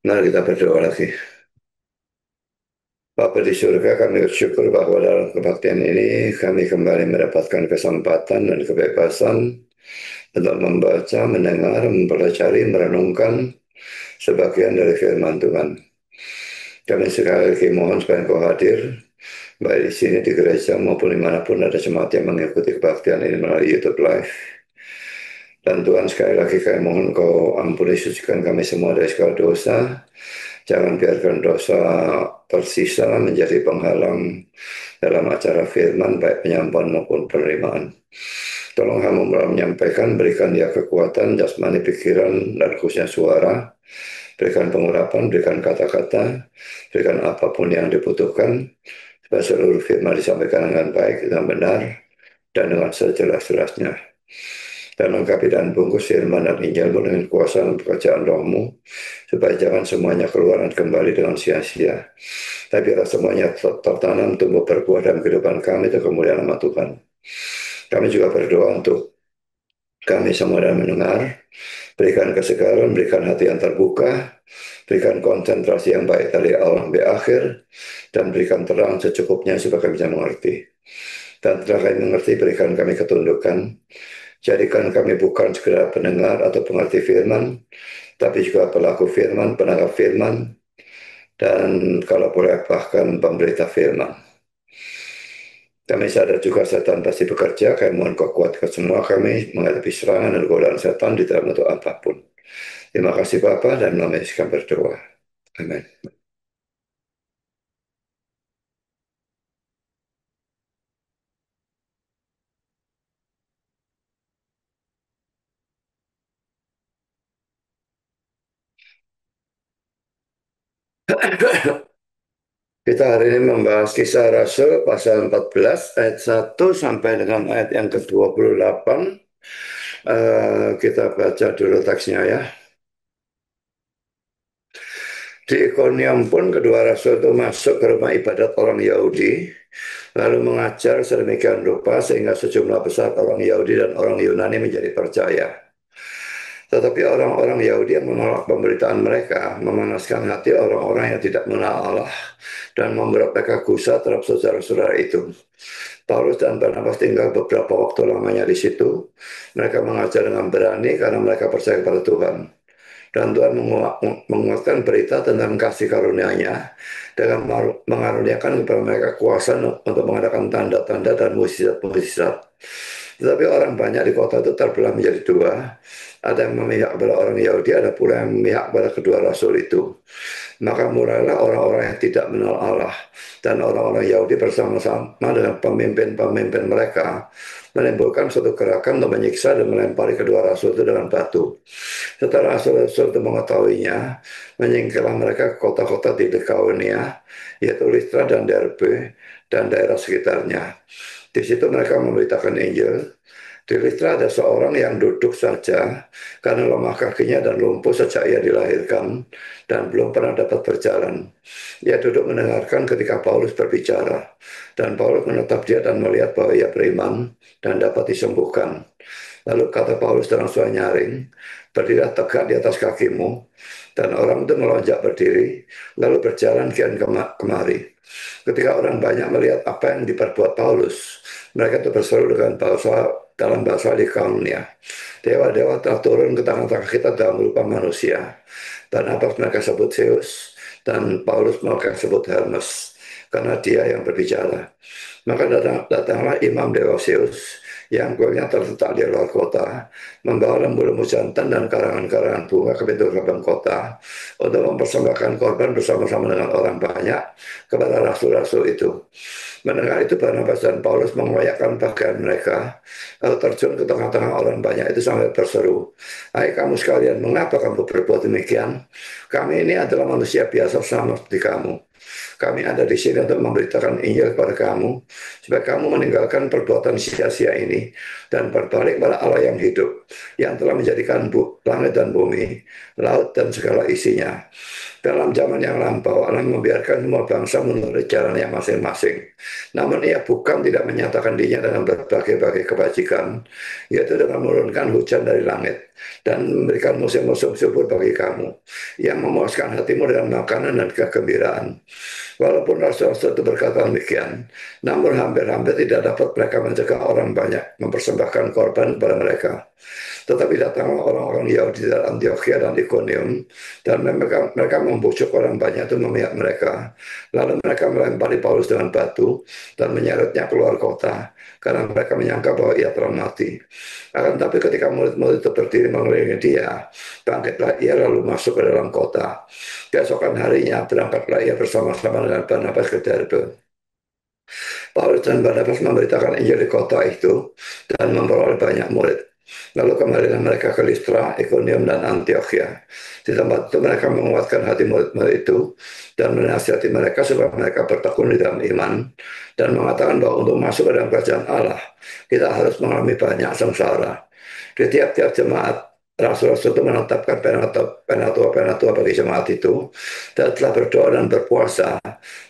Mari kita berdoa lagi. Bapa di surga, kami bersyukur bahwa dalam kebaktian ini kami kembali mendapatkan kesempatan dan kebebasan untuk membaca, mendengar, mempelajari, merenungkan sebagian dari firman Tuhan. Kami sekali lagi mohon supaya Engkau hadir, baik di sini di gereja maupun dimanapun ada jemaat yang mengikuti kebaktian ini melalui YouTube Live. Dan Tuhan, sekali lagi kami mohon Kau ampuni sucikan kami semua dari segala dosa. Jangan biarkan dosa tersisa menjadi penghalang dalam acara firman, baik penyampaian maupun penerimaan. Tolong hamba dalam menyampaikan, berikan dia kekuatan, jasmani, pikiran, dan khususnya suara. Berikan pengurapan, berikan kata-kata, berikan apapun yang dibutuhkan, supaya seluruh firman disampaikan dengan baik, dengan benar, dan dengan sejelas-jelasnya. Dan lengkapi dan bungkus firman dan Injilmu dengan kuasa dan pekerjaan rohmu, supaya jangan semuanya keluar dan kembali dengan sia-sia. Tapi biarlah semuanya tertanam, tumbuh berbuah dalam kehidupan kami, untuk kemuliaan nama Tuhan. Kami juga berdoa untuk kami semua dan mendengar, berikan kesegaran, berikan hati yang terbuka, berikan konsentrasi yang baik dari awal sampai akhir, dan berikan terang secukupnya supaya kami bisa mengerti. Dan setelah kami mengerti, berikan kami ketundukan. Jadikan kami bukan sekedar pendengar atau pengerti firman, tapi juga pelaku firman, penangkap firman, dan kalau boleh bahkan pemberita firman. Kami sadar juga setan pasti bekerja, kami mohon Kau kuatkan semua kami menghadapi serangan dan godaan setan di dalam bentuk apapun. Terima kasih Bapa, dan nama Yesus kami berdoa. Amin. Kita hari ini membahas kisah Rasul pasal 14 ayat 1 sampai dengan ayat yang ke-28. Kita baca dulu teksnya ya. Di Ikonium pun kedua rasul itu masuk ke rumah ibadat orang Yahudi, lalu mengajar sedemikian rupa sehingga sejumlah besar orang Yahudi dan orang Yunani menjadi percaya. Tetapi orang-orang Yahudi yang menolak pemberitaan mereka memanaskan hati orang-orang yang tidak mengenal Allah dan membuat mereka gusar terhadap saudara-saudara itu. Paulus dan Barnabas tinggal beberapa waktu lamanya di situ. Mereka mengajar dengan berani karena mereka percaya kepada Tuhan. Dan Tuhan menguatkan berita tentang kasih karunia-Nya dengan mengaruniakan kepada mereka kuasa untuk mengadakan tanda-tanda dan mukjizat-mukjizat. Tetapi orang banyak di kota itu terbelah menjadi dua. Ada yang memihak kepada orang Yahudi, ada pula yang memihak kepada kedua rasul itu. Maka mulailah orang-orang yang tidak mengenal Allah dan orang-orang Yahudi bersama-sama dengan pemimpin-pemimpin mereka menimbulkan suatu gerakan untuk menyiksa dan melempari kedua rasul itu dengan batu. Setelah rasul-rasul itu mengetahuinya, menyingkirlah mereka ke kota-kota di Likaonia, yaitu Listra dan Derbe, dan daerah sekitarnya. Di situ mereka memberitakan Injil. Di Listra ada seorang yang duduk saja karena lemah kakinya dan lumpuh sejak ia dilahirkan dan belum pernah dapat berjalan. Ia duduk mendengarkan ketika Paulus berbicara, dan Paulus menatap dia dan melihat bahwa ia beriman dan dapat disembuhkan. Lalu kata Paulus dengan suara nyaring, berdirilah tegak di atas kakimu. Dan orang itu melonjak berdiri, lalu berjalan kian kemari. Ketika orang banyak melihat apa yang diperbuat Paulus, mereka itu berseru dengan dalam bahasa Likaonia. Dewa-dewa telah turun ke tengah-tengah kita dalam rupa manusia. Dan apa mereka sebut Zeus, dan Paulus mereka sebut Hermes, karena dia yang berbicara. Maka datanglah imam dewa Zeus yang kuilnya terletak di luar kota, membawa lembu-lembu jantan dan karangan-karangan bunga ke pintu gerbang kota untuk mempersembahkan korban bersama-sama dengan orang banyak kepada rasul-rasul itu. Mendengar itu Barnabas dan Paulus mengoyakkan pakaian mereka, lalu terjun ke tengah-tengah orang banyak itu sambil berseru, "Hai kamu sekalian, mengapa kamu berbuat demikian? Kami ini adalah manusia biasa sama seperti kamu. Kami ada di sini untuk memberitakan Injil kepada kamu, supaya kamu meninggalkan perbuatan sia-sia ini dan berbalik pada Allah yang hidup, yang telah menjadikan langit dan bumi, laut dan segala isinya. Dalam zaman yang lampau, Allah membiarkan semua bangsa menurut jalannya masing-masing. Namun ia bukan tidak menyatakan dirinya dengan berbagai-bagai kebajikan, yaitu dengan menurunkan hujan dari langit dan memberikan musim-musim subur bagi kamu, yang memuaskan hatimu dengan makanan dan kegembiraan. Walaupun rasul-rasul itu berkata demikian, namun hampir-hampir tidak dapat mereka mencegah orang banyak mempersembahkan korban kepada mereka. Tetapi datanglah orang-orang Yahudi dari Antioquia dan Ikonium, dan mereka membujuk orang banyak itu memihak mereka. Lalu mereka melempari Paulus dengan batu dan menyeretnya keluar kota, karena mereka menyangka bahwa ia telah mati. Akan tapi ketika murid-murid itu berdiri mengelilingi dia, bangkitlah ia lalu masuk ke dalam kota. Keesokan harinya berangkatlah ia bersama-sama dengan Barnabas ke Derbe. Paulus dan Barnabas memberitakan Injil di kota itu dan memperoleh banyak murid. Lalu kembalilah mereka ke Listra, Ikonium, dan Antioquia. Di tempat itu mereka menguatkan hati murid-murid itu dan menasihati mereka supaya mereka bertekun di dalam iman dan mengatakan bahwa untuk masuk ke dalam kerajaan Allah kita harus mengalami banyak sengsara. Di tiap-tiap jemaat Rasul-rasul itu menetapkan penatua-penatua bagi jemaat itu dan telah berdoa dan berpuasa.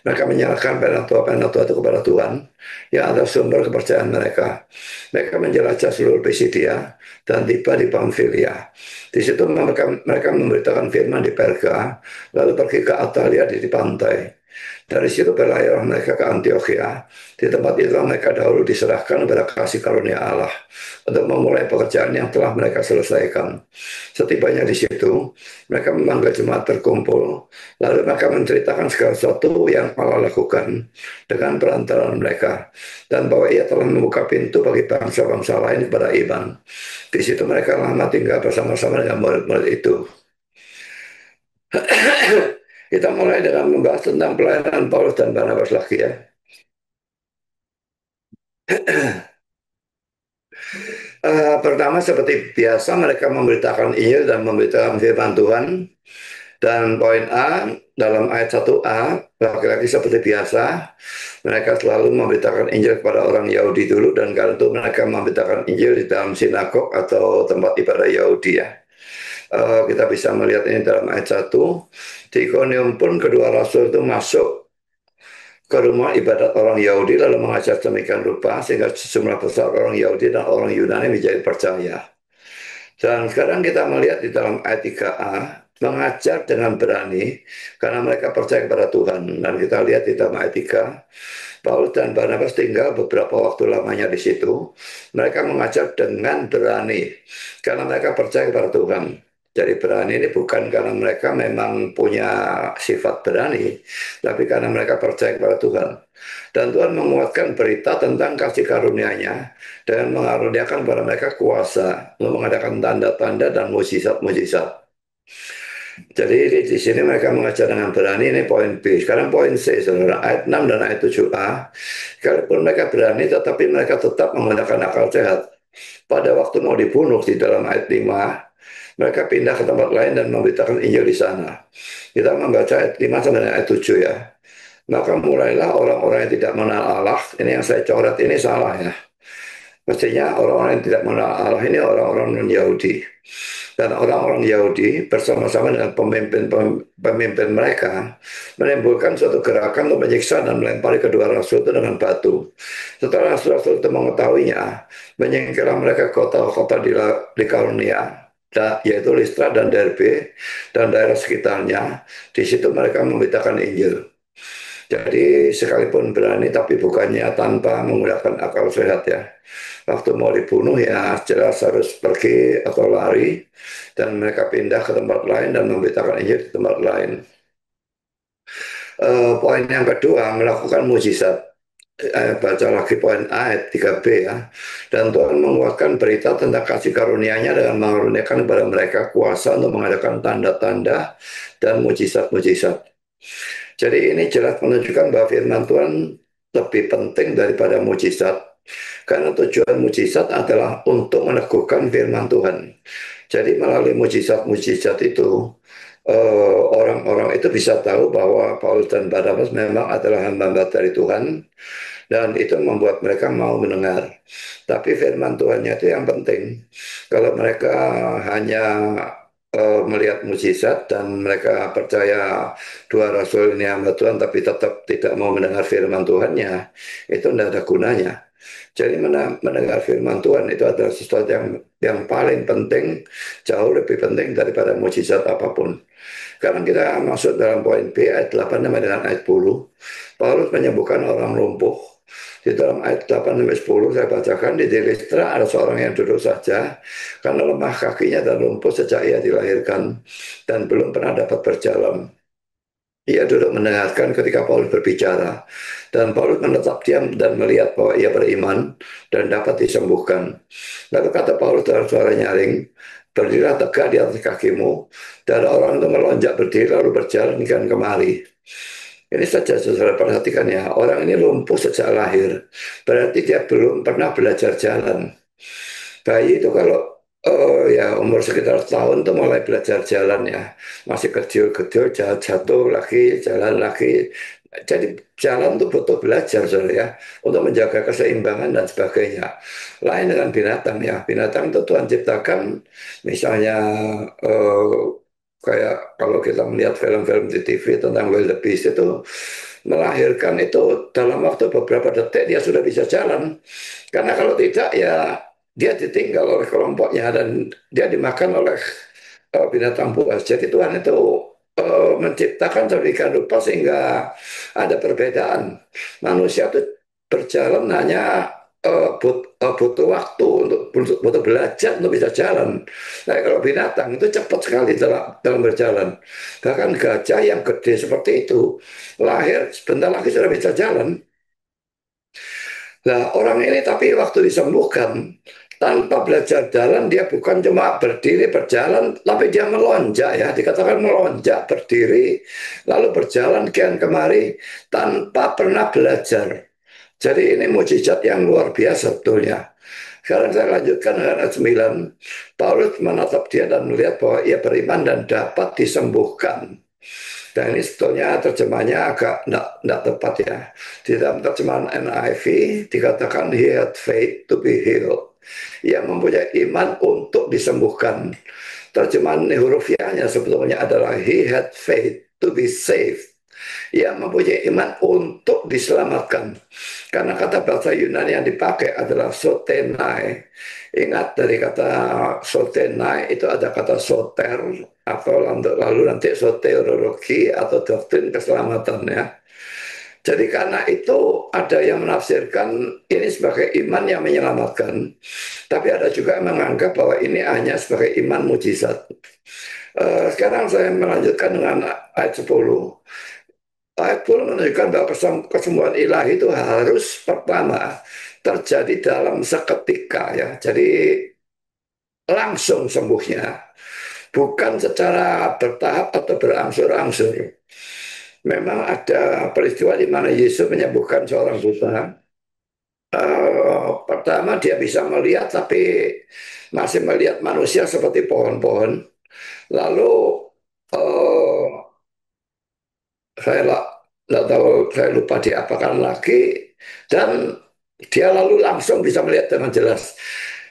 Mereka menyerahkan penatua-penatua itu kepada Tuhan yang adalah sumber kepercayaan mereka. Mereka menjelajah seluruh Pisidia dan tiba di Pamfilia. Di situ mereka memberitakan firman di Perga, lalu pergi ke Atalia di pantai. Dari situ berlayarlah mereka ke Antioquia. Di tempat itu mereka dahulu diserahkan kepada kasih karunia Allah untuk memulai pekerjaan yang telah mereka selesaikan. Setibanya di situ, mereka memanggil jemaat berkumpul, lalu mereka menceritakan segala sesuatu yang Allah lakukan dengan perantaraan mereka, dan bahwa ia telah membuka pintu bagi bangsa-bangsa lain kepada iman. Di situ mereka lama tinggal bersama-sama dengan murid-murid itu. Kita mulai dengan membahas tentang pelayanan Paulus dan Barnabas lagi ya. Pertama seperti biasa mereka memberitakan Injil dan memberitakan firman Tuhan. Dan poin A, dalam ayat 1a, laki-laki seperti biasa, mereka selalu memberitakan Injil kepada orang Yahudi dulu, dan karena itu mereka memberitakan Injil di dalam sinagog atau tempat ibadah Yahudi ya. Kita bisa melihat ini dalam ayat 1. Di Ikonium pun kedua rasul itu masuk ke rumah ibadat orang Yahudi lalu mengajar demikian rupa sehingga sejumlah besar orang Yahudi dan orang Yunani menjadi percaya. Dan sekarang kita melihat di dalam ayat 3a, mengajar dengan berani karena mereka percaya kepada Tuhan. Dan kita lihat di dalam ayat 3, Paulus dan Barnabas tinggal beberapa waktu lamanya di situ. Mereka mengajar dengan berani karena mereka percaya kepada Tuhan. Jadi berani ini bukan karena mereka memang punya sifat berani, tapi karena mereka percaya kepada Tuhan. Dan Tuhan menguatkan berita tentang kasih karunia-Nya dengan mengaruniakan kepada mereka kuasa untuk mengadakan tanda-tanda dan mujizat-mujizat. Jadi di sini mereka mengajar dengan berani, ini poin B. Sekarang poin C, saudara, ayat 6 dan ayat 7a. Sekalipun mereka berani, tetapi mereka tetap menggunakan akal sehat. Pada waktu mau dibunuh di dalam ayat 5, mereka pindah ke tempat lain dan memberitakan Injil di sana. Kita membaca ayat 5 sampai ayat 7 ya. Maka mulailah orang-orang yang tidak mengenal Allah, ini yang saya coret ini salah ya. Mestinya orang-orang yang tidak mengenal Allah ini orang-orang non-Yahudi. Dan orang-orang Yahudi bersama-sama dengan pemimpin mereka menimbulkan suatu gerakan untuk menyiksa dan melempari kedua rasul itu dengan batu. Setelah rasul-rasul itu mengetahuinya, menyingkirlah mereka kota-kota di Karunia, yaitu Listra dan Derbe dan daerah sekitarnya. Di situ mereka memberitakan Injil. Jadi sekalipun berani tapi bukannya tanpa menggunakan akal sehat ya. Waktu mau dibunuh ya jelas harus pergi atau lari dan mereka pindah ke tempat lain dan memberitakan Injil di tempat lain. Poin yang kedua melakukan mujizat. Baca lagi poin A ayat 3b ya. Dan Tuhan menguatkan berita tentang kasih karunia-Nya dengan mengaruniakan kepada mereka kuasa untuk mengadakan tanda-tanda dan mujizat-mujizat. Jadi ini jelas menunjukkan bahwa firman Tuhan lebih penting daripada mujizat. Karena tujuan mujizat adalah untuk meneguhkan firman Tuhan. Jadi melalui mujizat-mujizat itu, orang-orang itu bisa tahu bahwa Paulus dan Barnabas memang adalah hamba-hamba dari Tuhan. Dan itu membuat mereka mau mendengar. Tapi firman Tuhannya itu yang penting. Kalau mereka hanya melihat mujizat dan mereka percaya dua rasul ini hamba Tuhan tapi tetap tidak mau mendengar firman Tuhannya, itu tidak ada gunanya. Jadi mendengar firman Tuhan itu adalah sesuatu yang paling penting, jauh lebih penting daripada mujizat apapun. Sekarang kita masuk dalam poin B ayat 8 sampai dengan ayat 10. Paulus menyembuhkan orang lumpuh. Di dalam ayat 8 sampai 10 saya bacakan, di Listra ada seorang yang duduk saja karena lemah kakinya dan lumpuh sejak ia dilahirkan dan belum pernah dapat berjalan. Ia duduk mendengarkan ketika Paulus berbicara. Dan Paulus menetap diam dan melihat bahwa ia beriman dan dapat disembuhkan. Lalu kata Paulus dalam suara nyaring, berdirilah tegak di atas kakimu. Dan orang itu melonjak berdiri lalu berjalan kan kemari. Ini saja saudara perhatikan ya, orang ini lumpuh sejak lahir. Berarti dia belum pernah belajar jalan. Bayi itu kalau ya umur sekitar setahun tuh mulai belajar jalan ya. Masih kecil-kecil jatuh lagi, jalan lagi. Jadi jalan tuh butuh belajar saudara ya. Untuk menjaga keseimbangan dan sebagainya. Lain dengan binatang ya. Binatang itu Tuhan ciptakan misalnya eh, kayak kalau kita melihat film-film di TV tentang wildebeest itu melahirkan itu dalam waktu beberapa detik dia sudah bisa jalan. Karena kalau tidak ya dia ditinggal oleh kelompoknya dan dia dimakan oleh binatang buas. Jadi Tuhan itu menciptakan sedemikian rupa sehingga ada perbedaan. Manusia itu berjalan hanya butuh waktu untuk butuh belajar untuk bisa jalan. Nah, kalau binatang itu cepat sekali dalam berjalan. Bahkan gajah yang gede seperti itu lahir sebentar lagi sudah bisa jalan. Nah, orang ini tapi waktu disembuhkan, tanpa belajar jalan, dia bukan cuma berdiri berjalan, tapi dia melonjak ya, dikatakan melonjak berdiri, lalu berjalan kian kemari tanpa pernah belajar. Jadi ini mujizat yang luar biasa sebetulnya. Sekarang saya lanjutkan dengan ayat 9. Paulus menatap dia dan melihat bahwa ia beriman dan dapat disembuhkan. Dan ini sebetulnya terjemahnya agak tidak tepat ya. Di dalam terjemahan NIV dikatakan he had faith to be healed. Ia mempunyai iman untuk disembuhkan. Terjemahan hurufiahnya sebetulnya adalah he had faith to be saved. Ia mempunyai iman untuk diselamatkan. Karena kata bahasa Yunani yang dipakai adalah sotenai. Ingat dari kata sotenai itu ada kata soter atau lalu nanti soteriologi atau doktrin keselamatan ya. Jadi karena itu ada yang menafsirkan ini sebagai iman yang menyelamatkan. Tapi ada juga yang menganggap bahwa ini hanya sebagai iman mujizat. Sekarang saya melanjutkan dengan ayat 10. Ayat 10 menunjukkan bahwa kesembuhan ilahi itu harus pertama terjadi dalam seketika ya. Jadi langsung sembuhnya, bukan secara bertahap atau berangsur-angsur. Memang ada peristiwa di mana Yesus menyembuhkan seorang buta. Pertama dia bisa melihat tapi masih melihat manusia seperti pohon-pohon. Lalu uh, saya nggak tahu, saya lupa diapakan lagi dan dia lalu langsung bisa melihat dengan jelas.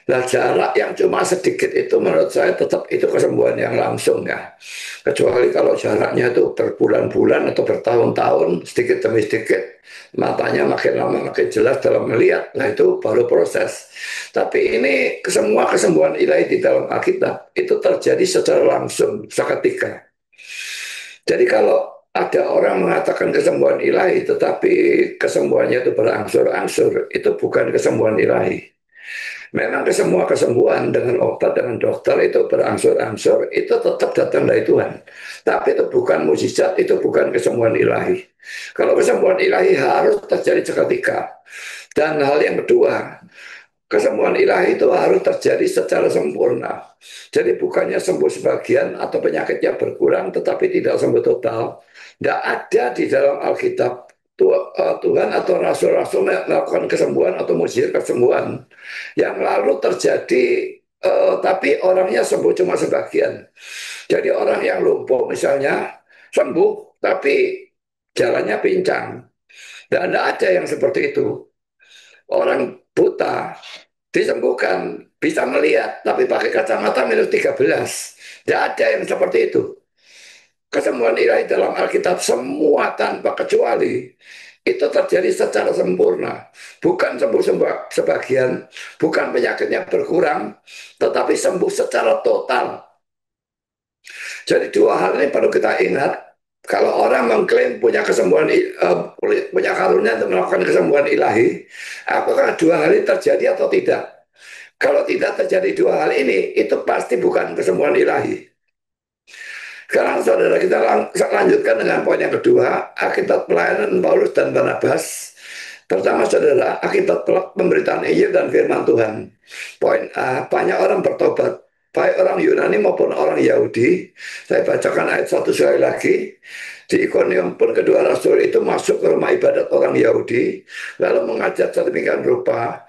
Nah, jarak yang cuma sedikit itu menurut saya tetap itu kesembuhan yang langsung ya. Kecuali kalau jaraknya itu berbulan-bulan atau bertahun-tahun, sedikit demi sedikit, matanya makin lama makin jelas dalam melihat. Nah, itu baru proses. Tapi ini semua kesembuhan ilahi di dalam Alkitab itu terjadi secara langsung, seketika. Jadi kalau ada orang mengatakan kesembuhan ilahi, tetapi kesembuhannya itu berangsur-angsur, itu bukan kesembuhan ilahi. Memang semua kesembuhan dengan obat, dengan dokter itu berangsur-angsur, itu tetap datang dari Tuhan. Tapi itu bukan mujizat, itu bukan kesembuhan ilahi. Kalau kesembuhan ilahi harus terjadi seketika. Dan hal yang kedua, kesembuhan ilahi itu harus terjadi secara sempurna. Jadi bukannya sembuh sebagian atau penyakitnya berkurang tetapi tidak sembuh total. Tidak ada di dalam Alkitab Tuhan atau Rasul-Rasul melakukan kesembuhan atau mujizat kesembuhan. Yang lalu terjadi tapi orangnya sembuh cuma sebagian. Jadi orang yang lumpuh misalnya sembuh tapi jalannya pincang. Dan tidak ada yang seperti itu. Orang buta disembuhkan, bisa melihat, tapi pakai kacamata -13. Tidak ada yang seperti itu. Kesembuhan ilahi dalam Alkitab semua tanpa kecuali itu terjadi secara sempurna. Bukan sembuh sebagian, bukan penyakitnya berkurang, tetapi sembuh secara total. Jadi dua hal ini perlu kita ingat. Kalau orang mengklaim punya kesembuhan, punya karunia untuk melakukan kesembuhan ilahi, apakah dua hal ini terjadi atau tidak? Kalau tidak terjadi dua hal ini, itu pasti bukan kesembuhan ilahi. Sekarang saudara kita lanjutkan dengan poin yang kedua, akibat pelayanan Paulus dan Barnabas. Pertama saudara, akibat pemberitaan Injil dan firman Tuhan. Poin A, banyak orang bertobat, baik orang Yunani maupun orang Yahudi. Saya bacakan ayat satu sekali lagi. Di Ikonium pun kedua rasul itu masuk ke rumah ibadat orang Yahudi, lalu mengajar sedemikian rupa,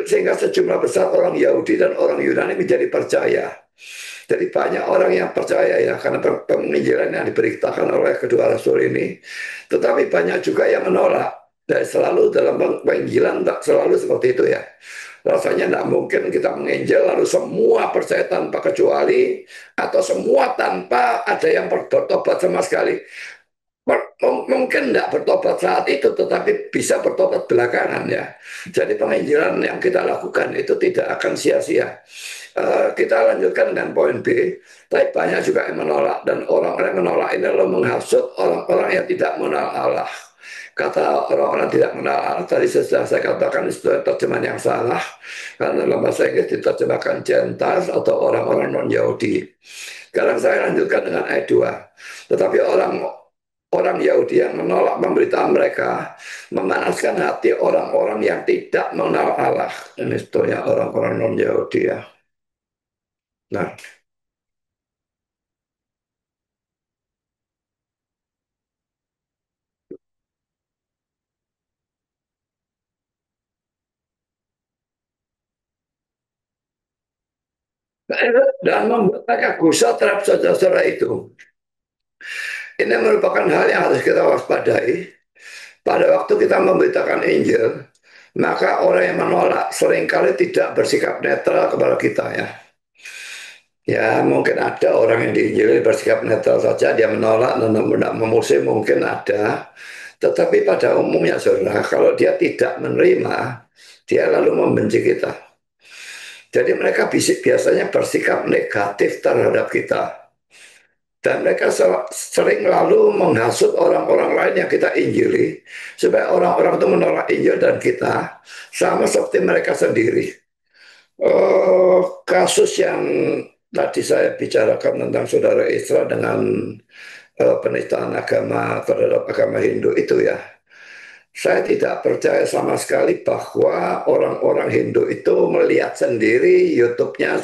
sehingga sejumlah besar orang Yahudi dan orang Yunani menjadi percaya. Jadi banyak orang yang percaya ya karena penginjilan yang diberitakan oleh kedua rasul ini. Tetapi banyak juga yang menolak. Dan selalu dalam penginjilan tak selalu seperti itu ya. Rasanya tidak mungkin kita menginjil lalu semua percaya tanpa kecuali atau semua tanpa ada yang bertobat sama sekali. Mungkin tidak bertobat saat itu, tetapi bisa bertobat belakangan ya. Jadi penginjilan yang kita lakukan itu tidak akan sia-sia. Kita lanjutkan dengan poin B. Tapi banyak juga yang menolak dan orang-orang yang menolak ini lalu menghasut orang-orang yang tidak mengenal Allah. Kata orang-orang tidak mengenal Allah tadi sudah saya katakan itu terjemahan yang salah karena dalam bahasa Inggris diterjemahkan Gentiles atau orang-orang non-Yahudi. Sekarang saya lanjutkan dengan ayat 2. Tetapi orang Yahudi yang menolak pemberitaan mereka memanaskan hati orang-orang yang tidak mengenal Allah. Ini sebetulnya orang-orang non-Yahudi ya. Nah, dan membuat mereka gusar terhadap saudara-saudara itu. Ini merupakan hal yang harus kita waspadai. Pada waktu kita memberitakan Injil, maka orang yang menolak seringkali tidak bersikap netral kepada kita ya. Ya, mungkin ada orang yang diinjili bersikap netral saja, dia menolak dan tidak memusuhi mungkin ada. Tetapi pada umumnya saudara, kalau dia tidak menerima, dia lalu membenci kita. Jadi mereka biasanya bersikap negatif terhadap kita. Dan mereka sering lalu menghasut orang-orang lain yang kita injili, supaya orang-orang itu menolak Injil dan kita, sama seperti mereka sendiri. Kasus yang tadi saya bicarakan tentang saudara Isra dengan penistaan agama terhadap agama Hindu itu ya. Saya tidak percaya sama sekali bahwa orang-orang Hindu itu melihat sendiri YouTube-nya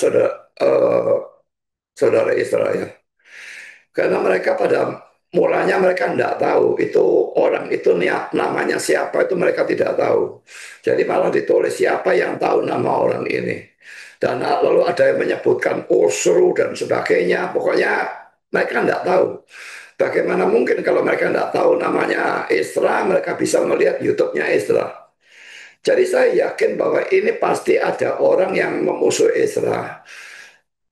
saudara Israel. Karena mereka pada mulanya mereka tidak tahu itu orang itu namanya siapa itu mereka tidak tahu. Jadi malah ditulis siapa yang tahu nama orang ini. Dan lalu ada yang menyebutkan Osru dan sebagainya. Pokoknya mereka tidak tahu. Bagaimana mungkin kalau mereka tidak tahu namanya Isra, mereka bisa melihat YouTube-nya Isra. Jadi saya yakin bahwa ini pasti ada orang yang memusuhi Isra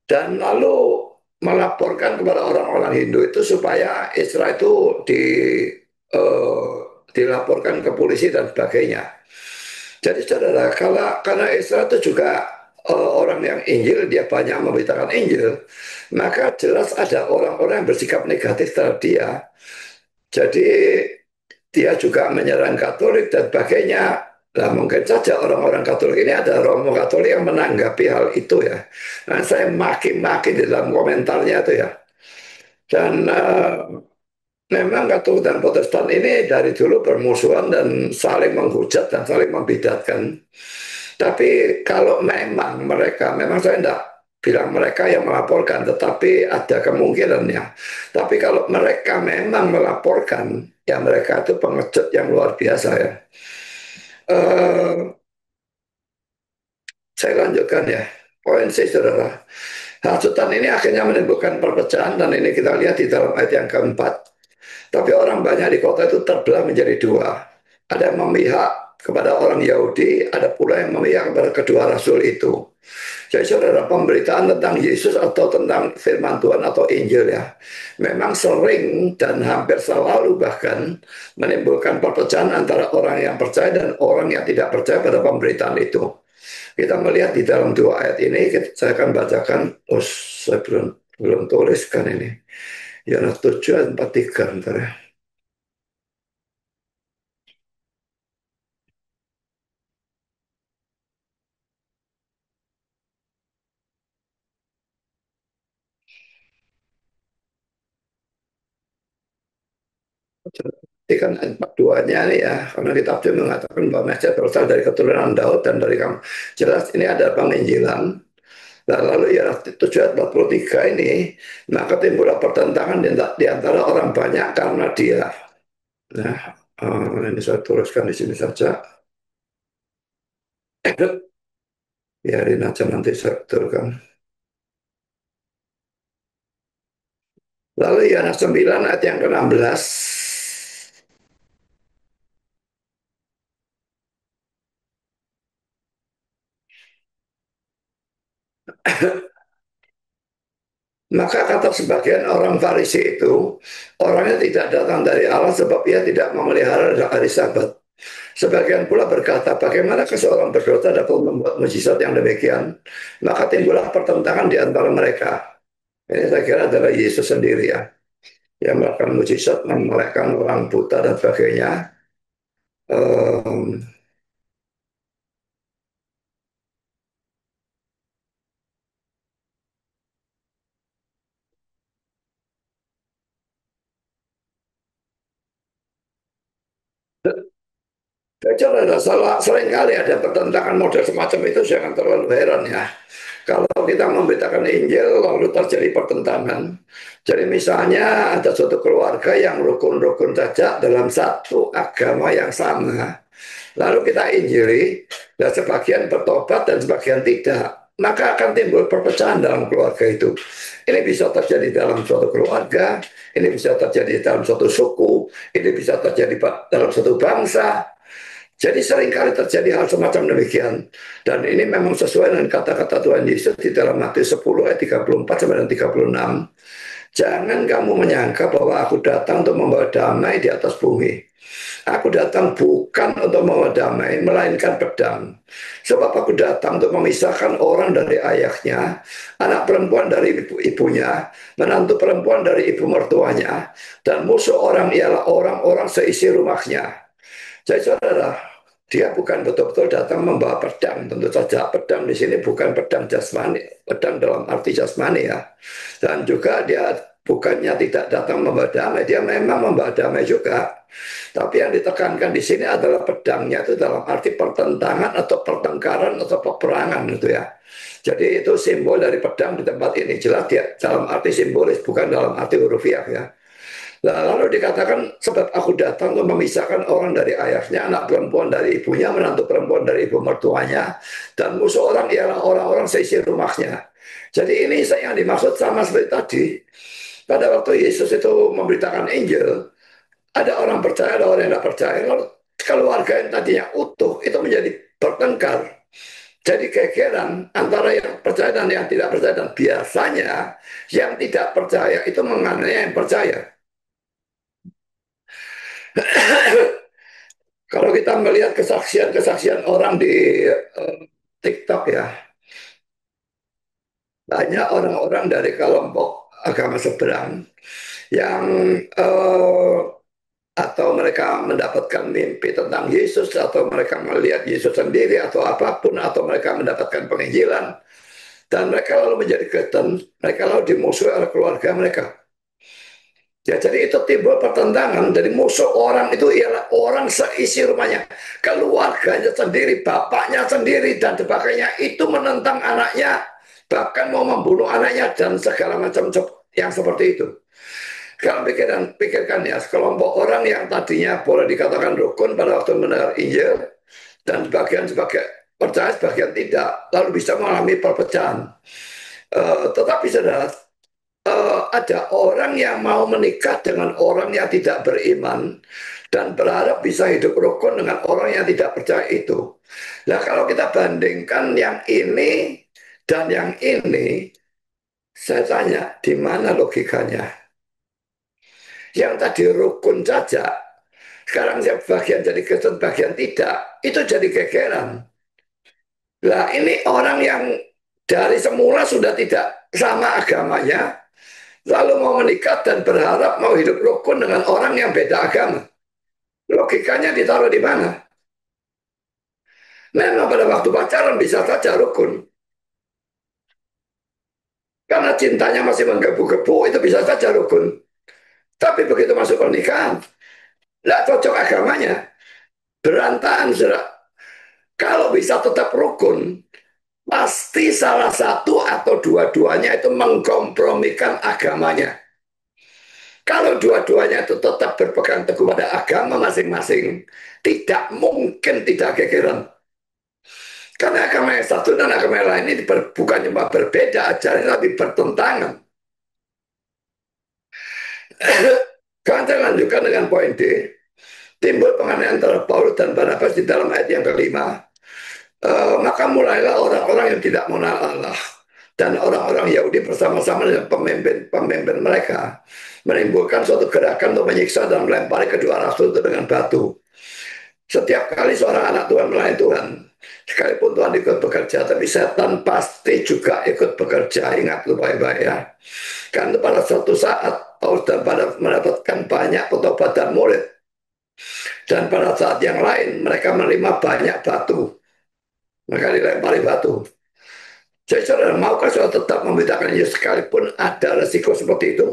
dan lalu melaporkan kepada orang-orang Hindu itu supaya Isra itu eh, dilaporkan ke polisi dan sebagainya. Jadi saudara, karena Isra itu juga orang yang Injil, dia banyak memberitakan Injil, maka jelas ada orang-orang yang bersikap negatif terhadap dia. Jadi dia juga menyerang Katolik dan sebagainya. Nah, mungkin saja orang-orang Katolik ini ada romo Katolik yang menanggapi hal itu ya. Nah, saya maki-maki di dalam komentarnya itu ya. Dan memang Katolik dan Protestan ini dari dulu bermusuhan dan saling menghujat dan saling membidatkan. Tapi kalau memang saya tidak bilang mereka yang melaporkan, tetapi ada kemungkinannya. Tapi kalau mereka memang melaporkan, ya mereka itu pengecut yang luar biasa ya. Eh, saya lanjutkan ya. Poin C, saudara. Hasutan ini akhirnya menimbulkan perpecahan dan ini kita lihat di dalam ayat yang keempat. Tapi orang banyak di kota itu terbelah menjadi dua. Ada yang memihak kepada orang Yahudi, ada pula yang memihak kepada kedua rasul itu. Jadi saudara, pemberitaan tentang Yesus atau tentang firman Tuhan atau Injil ya, memang sering dan hampir selalu bahkan menimbulkan perpecahan antara orang yang percaya dan orang yang tidak percaya pada pemberitaan itu. Kita melihat di dalam dua ayat ini, saya akan bacakan. Oh, saya belum belum tuliskan ini. Yohanes 7 ayat 43, bentar ya. Ini kan ayat 42-nya nih ya, karena kitab itu mengatakan bahwa Mesias berasal dari keturunan Daud dan dari kamu. Jelas ini ada penginjilan. Nah, lalu ya 7 ayat 43 ini, maka timbullah pertentangan di antara orang banyak karena dia. Nah, ini saya tuliskan di sini saja. Biarin aja nanti saya betulkan. Lalu Yohanes 9 ayat yang ke-16. Maka kata sebagian orang Farisi itu, orangnya tidak datang dari Allah sebab ia tidak memelihara hari Sabat. Sebagian pula berkata, bagaimana seorang berdosa dapat membuat mujizat yang demikian? Maka timbullah pertentangan di antara mereka. Ini saya kira adalah Yesus sendiri ya, yang melakukan mujizat, memelihara orang buta dan sebagainya. Um, Coba salah seringkali ada pertentangan model semacam itu, jangan terlalu heran ya. Kalau kita memberitakan Injil lalu terjadi pertentangan. Jadi misalnya ada suatu keluarga yang rukun-rukun saja dalam satu agama yang sama. Lalu kita injili, dan sebagian bertobat dan sebagian tidak. Maka akan timbul perpecahan dalam keluarga itu. Ini bisa terjadi dalam suatu keluarga, ini bisa terjadi dalam suatu suku, ini bisa terjadi dalam suatu bangsa. Jadi seringkali terjadi hal semacam demikian. Dan ini memang sesuai dengan kata-kata Tuhan Yesus di dalam Matius 10 ayat 34 sampai 36. Jangan kamu menyangka bahwa aku datang untuk membawa damai di atas bumi. Aku datang bukan untuk membawa damai, melainkan pedang. Sebab aku datang untuk memisahkan orang dari ayahnya, anak perempuan dari ibunya, menantu perempuan dari ibu mertuanya, dan musuh orang ialah orang-orang seisi rumahnya. Jadi saudara, dia bukan betul-betul datang membawa pedang. Tentu saja pedang di sini bukan pedang jasmani, pedang dalam arti jasmani ya. Dan juga dia bukannya tidak datang membawa damai, dia memang membawa damai juga. Tapi yang ditekankan di sini adalah pedangnya itu dalam arti pertentangan atau pertengkaran atau peperangan gitu ya. Jadi itu simbol dari pedang di tempat ini jelas ya dalam arti simbolis bukan dalam arti hurufiah ya. Nah, lalu dikatakan sebab aku datang untuk memisahkan orang dari ayahnya, anak perempuan dari ibunya, menantu perempuan dari ibu mertuanya, dan musuh orang ialah orang-orang seisi rumahnya. Jadi ini yang dimaksud sama seperti tadi. Pada waktu Yesus itu memberitakan Injil, ada orang percaya, ada orang yang tidak percaya. Lalu keluarga yang tadinya utuh itu menjadi bertengkar. Jadi kegeran antara yang percaya dan yang tidak percaya. Dan biasanya yang tidak percaya itu menganiaya yang percaya. Kalau kita melihat kesaksian-kesaksian orang di TikTok ya, banyak orang-orang dari kelompok agama seberang yang uh, atau mereka mendapatkan mimpi tentang Yesus atau mereka melihat Yesus sendiri atau apapun atau mereka mendapatkan penginjilan dan mereka lalu menjadi Kristen, mereka lalu dimusuhi oleh keluarga mereka. Ya, jadi itu timbul pertentangan dari musuh orang itu ialah orang seisi rumahnya, keluarganya sendiri, bapaknya sendiri dan sebagainya itu menentang anaknya, bahkan mau membunuh anaknya dan segala macam yang seperti itu. Kalau pikirkan ya, kelompok orang yang tadinya boleh dikatakan rukun pada waktu mendengar Injil dan sebagian sebagai percaya, sebagian tidak, lalu bisa mengalami perpecahan. Tetapi saudara, ada orang yang mau menikah dengan orang yang tidak beriman dan berharap bisa hidup rukun dengan orang yang tidak percaya itu. Nah, kalau kita bandingkan yang ini dan yang ini, saya tanya, di mana logikanya? Yang tadi rukun saja, sekarang yang bagian jadi Kristen, bagian tidak, itu jadi gegeran. Nah, ini orang yang dari semula sudah tidak sama agamanya, lalu mau menikah dan berharap mau hidup rukun dengan orang yang beda agama. Logikanya ditaruh di mana? Memang pada waktu pacaran bisa saja rukun. Karena cintanya masih menggebu-gebu, itu bisa saja rukun. Tapi begitu masuk pernikahan, tidak cocok agamanya. Berantakan, saudara. Kalau bisa tetap rukun, pasti salah satu atau dua-duanya itu mengkompromikan agamanya. Kalau dua-duanya itu tetap berpegang teguh pada agama masing-masing, tidak mungkin tidak gegeran. Karena agama yang satu dan agama yang lain ini bukan cuma berbeda ajaran, tapi bertentangan. Kan saya lanjutkan dengan poin D. Timbul penganiayaan terhadap Paulus dan Barnabas di dalam ayat yang kelima. Maka mulailah orang-orang yang tidak mengenal Allah dan orang-orang Yahudi bersama-sama dengan pemimpin-pemimpin mereka menimbulkan suatu gerakan untuk menyiksa dan melempari kedua rasul itu dengan batu. Setiap kali seorang anak Tuhan melayani Tuhan, sekalipun Tuhan ikut bekerja, tapi setan pasti juga ikut bekerja. Ingat lu baik-baik ya. Karena pada suatu saat Paulus dan Barnabas mendapatkan banyak petobatan murid, dan pada saat yang lain mereka menerima banyak batu. Mereka dilempari batu. Jadi saudara, maukah saudara tetap membedakan Yesus sekalipun ada resiko seperti itu?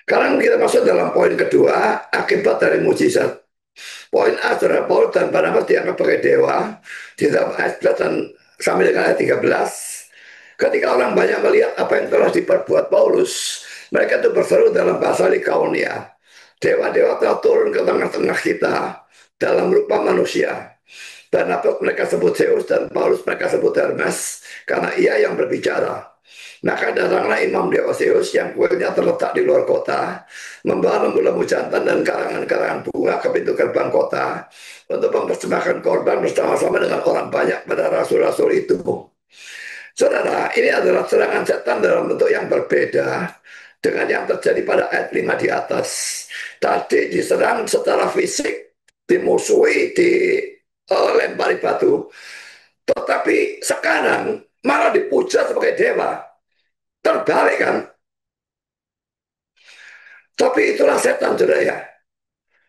Sekarang kita masuk dalam poin kedua, akibat dari mujizat. Poin A, saudara, Paulus dan Barnabas dianggap sebagai dewa di dalam ayat 11 dan sampai dengan ayat 13. Ketika orang banyak melihat apa yang telah diperbuat Paulus, mereka itu berseru dalam bahasa Likaonia. Dewa-dewa telah turun ke tengah-tengah kita dalam rupa manusia. Barnabas mereka sebut Zeus dan Paulus mereka sebut Hermes karena ia yang berbicara. Maka datanglah Imam Dewa Zeus yang kuilnya terletak di luar kota, membawa lembu-lembu jantan dan karangan-karangan bunga ke pintu gerbang kota untuk mempersembahkan korban bersama-sama dengan orang banyak pada rasul-rasul itu. Saudara, ini adalah serangan setan dalam bentuk yang berbeda dengan yang terjadi pada ayat 5 di atas. Tadi diserang secara fisik, dimusuhi, dilempari batu. Tetapi sekarang malah dipuja sebagai dewa. Terbalik kan? Tapi itulah setan, saudara ya.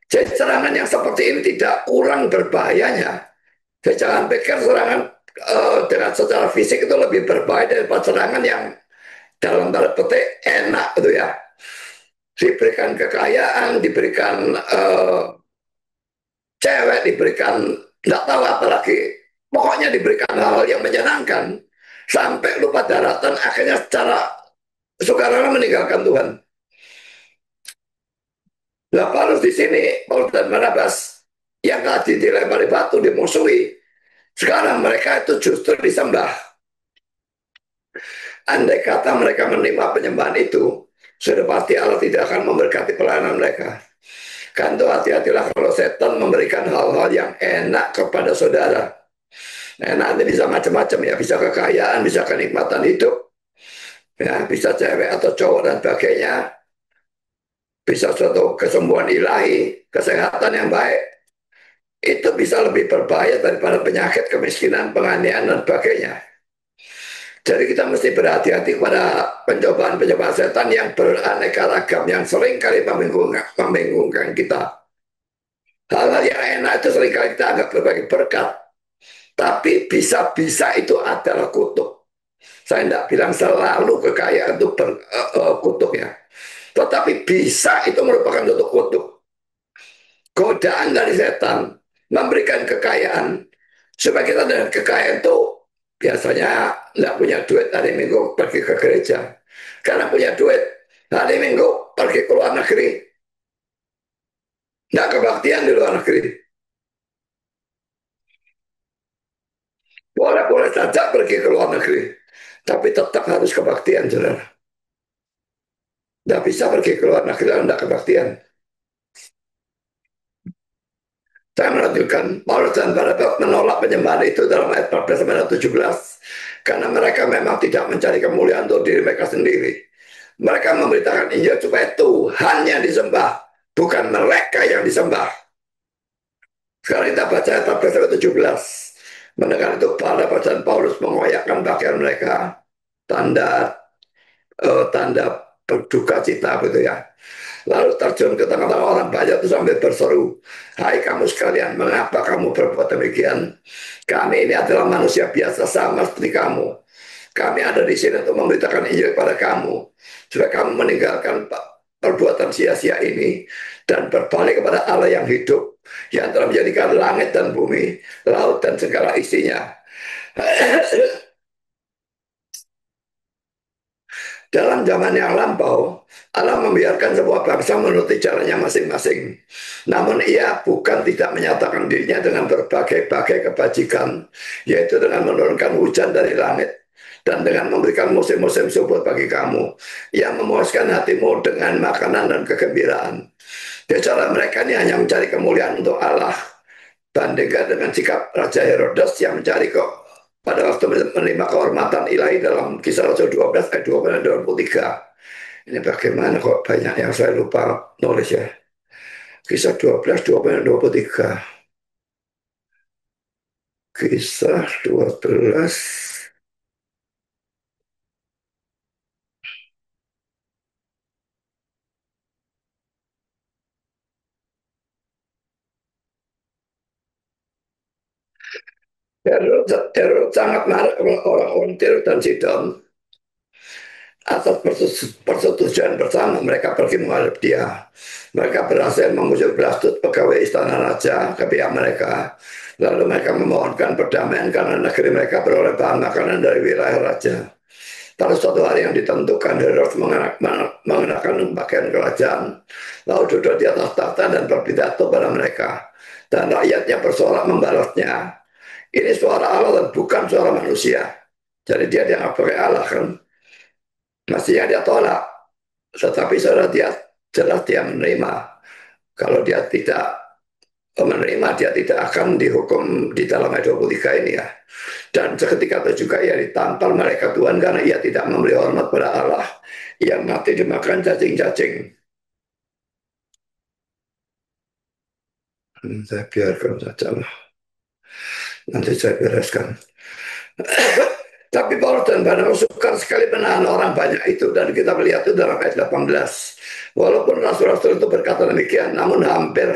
Jadi serangan yang seperti ini tidak kurang berbahayanya. Jadi jangan pikir serangan dengan secara fisik itu lebih berbahaya daripada serangan yang dalam tanda petik enak gitu ya. Diberikan kekayaan, diberikan cewek, diberikan nggak tahu apa lagi. Pokoknya diberikan hal yang menyenangkan sampai lupa daratan, akhirnya secara sukarela meninggalkan Tuhan. Nah, Paulus di sini, Paulus dan Barnabas yang tadi dilempari batu, dimusuhi, sekarang mereka itu justru disembah. Andai kata mereka menerima penyembahan itu, sudah pasti Allah tidak akan memberkati pelayanan mereka. Kan tuh hati-hatilah kalau setan memberikan hal-hal yang enak kepada saudara. Nah, nanti bisa macam-macam ya, bisa kekayaan, bisa kenikmatan hidup, ya, bisa cewek atau cowok dan sebagainya, bisa suatu kesembuhan ilahi, kesehatan yang baik. Itu bisa lebih berbahaya daripada penyakit, kemiskinan, penganiayaan dan sebagainya. Jadi kita mesti berhati-hati pada pencobaan-pencobaan setan yang beraneka ragam, yang sering kali membingungkan kita. Hal-hal yang enak itu sering kali kita anggap berbagai berkat. Tapi bisa-bisa itu adalah kutuk. Saya tidak bilang selalu kekayaan itu kutuk ya. Tetapi bisa itu merupakan suatu kutuk. Godaan dari setan memberikan kekayaan supaya kita dengan kekayaan itu biasanya nggak punya duit hari Minggu pergi ke gereja. Karena punya duit hari Minggu pergi ke luar negeri. Nggak kebaktian di luar negeri. Boleh-boleh saja pergi ke luar negeri. Tapi tetap harus kebaktian, saudara. Tidak bisa pergi ke luar negeri kalau tidak kebaktian. Saya melanjutkan, Paulus dan Barnabas menolak penyembahan itu dalam ayat 14 sampai 17 karena mereka memang tidak mencari kemuliaan untuk diri mereka sendiri. Mereka memberitakan Injil supaya Tuhan yang disembah, bukan mereka yang disembah. Sekarang kita baca ayat 14 sampai 17. Mendengar itu Barnabas dan Paulus mengoyakkan pakaian mereka, tanda tanda berduka cita gitu ya. Lalu terjun ke tengah-tengah orang banyak itu sambil berseru, hai kamu sekalian, mengapa kamu berbuat demikian? Kami ini adalah manusia biasa sama seperti kamu. Kami ada di sini untuk memberitakan Injil kepada kamu, supaya kamu meninggalkan perbuatan sia-sia ini dan berbalik kepada Allah yang hidup, yang telah menjadikan langit dan bumi, laut dan segala isinya. Dalam zaman yang lampau, Allah membiarkan sebuah bangsa menuruti jalannya masing-masing. Namun ia bukan tidak menyatakan dirinya dengan berbagai-bagai kebajikan, yaitu dengan menurunkan hujan dari langit dan dengan memberikan musim-musim subur bagi kamu, yang memuaskan hatimu dengan makanan dan kegembiraan. Di cara mereka ini hanya mencari kemuliaan untuk Allah, bandingkan dengan sikap Raja Herodes yang mencari kok pada waktu menerima kehormatan ilahi dalam kisah Rasul 12 ayat 23. Ini bagaimana kok banyak yang saya lupa nulis ya. Kisah 12, 23. Kisah 12. Herod sangat marah kepada orang-orang Tir dan Sidon. Atas persetujuan bersama mereka pergi menghadap dia. Mereka berhasil memujuk Blastus pegawai istana raja ke pihak mereka. Lalu mereka memohonkan perdamaian karena negeri mereka beroleh bahan makanan dari wilayah raja. Pada suatu hari yang ditentukan, Herodes mengenakan pakaian kerajaan, lalu duduk di atas tahta dan berpidato pada mereka. Dan rakyatnya bersorak membalasnya. Ini suara Allah dan bukan suara manusia. Jadi dia dianggap sebagai Allah kan. Mestinya dia tolak. Tetapi saudara dia jelas dia menerima. Kalau dia tidak menerima, dia tidak akan dihukum di dalam ayat 23 ini ya. Dan seketika itu juga ia ditampal malaikat Tuhan karena ia tidak memberi hormat pada Allah yang mati dimakan cacing-cacing. Saya biarkan saja lah. Nanti saya bereskan. Tapi Paulus dan Barnabas sukar sekali menahan orang banyak itu dan kita melihat itu dalam ayat 18. Walaupun rasul-rasul itu berkata demikian, namun hampir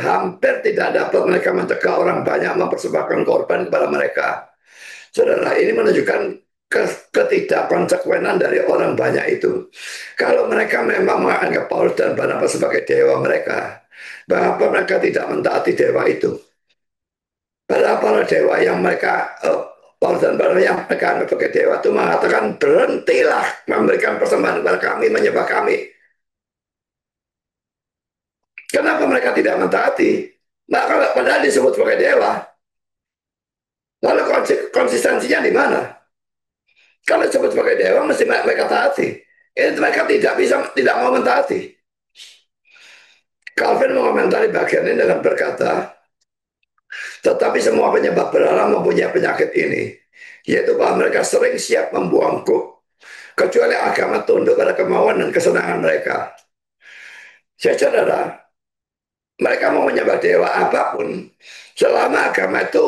tidak dapat mereka mencegah orang banyak mempersembahkan korban kepada mereka. Saudara, ini menunjukkan ketidakkonsekuenan dari orang banyak itu. Kalau mereka memang menganggap Paulus dan Barnabas sebagai dewa mereka, mengapa mereka tidak mentaati dewa itu? Padahal para dewa yang mereka Paulus dan Barnabas yang mereka anggap sebagai dewa itu mengatakan berhentilah memberikan persembahan kepada kami, menyembah kami. Kenapa mereka tidak mentaati? Maka padahal disebut sebagai dewa. Lalu konsistensinya di mana? Kalau disebut sebagai dewa mesti mereka taati. Ini mereka tidak bisa, tidak mau mentaati. Calvin mengomentari bagian ini dengan berkata, tetapi semua penyembah berhala mempunyai penyakit ini, yaitu bahwa mereka sering siap membuang kuk, kecuali agama tunduk pada kemauan dan kesenangan mereka. Saudara, mereka mau menyembah dewa apapun, selama agama itu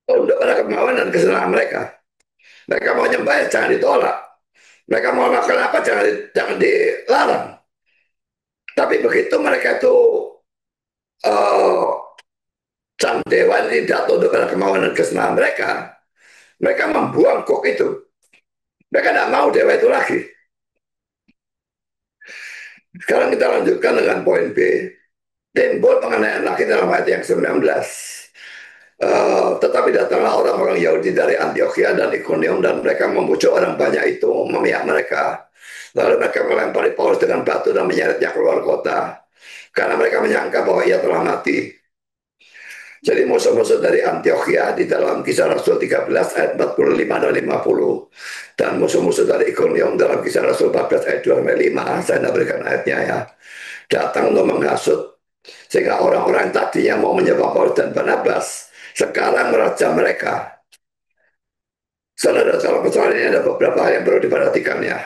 tunduk pada kemauan dan kesenangan mereka. Mereka mau nyembah ya jangan ditolak. Mereka mau makan apa jangan dilarang. Tapi begitu mereka itu uh, sang dewa ini tidak tunduk pada kemauan dan kesenangan mereka, mereka membuang kok itu. Mereka tidak mau dewa itu lagi. Sekarang kita lanjutkan dengan poin B. Timbul penganiayaan lagi dalam ayat yang 19. Tetapi datanglah orang-orang Yahudi dari Antioquia dan Ikonium dan mereka membujuk orang banyak itu memihak mereka. Lalu mereka melempari Paulus dengan batu dan menyeretnya keluar kota karena mereka menyangka bahwa ia telah mati. Jadi musuh-musuh dari Antioquia di dalam Kisah Rasul 13 ayat 45 dan 50. Dan musuh-musuh dari Ikonium dalam Kisah Rasul 14 ayat 2 sampai 5. Saya tidak berikan ayatnya ya. Datang untuk menghasut. Sehingga orang-orang tadinya mau menyebab Paulus dan Barnabas sekarang meraja mereka. Saudara, dalam persoalan ini ada beberapa hal yang perlu diperhatikan ya.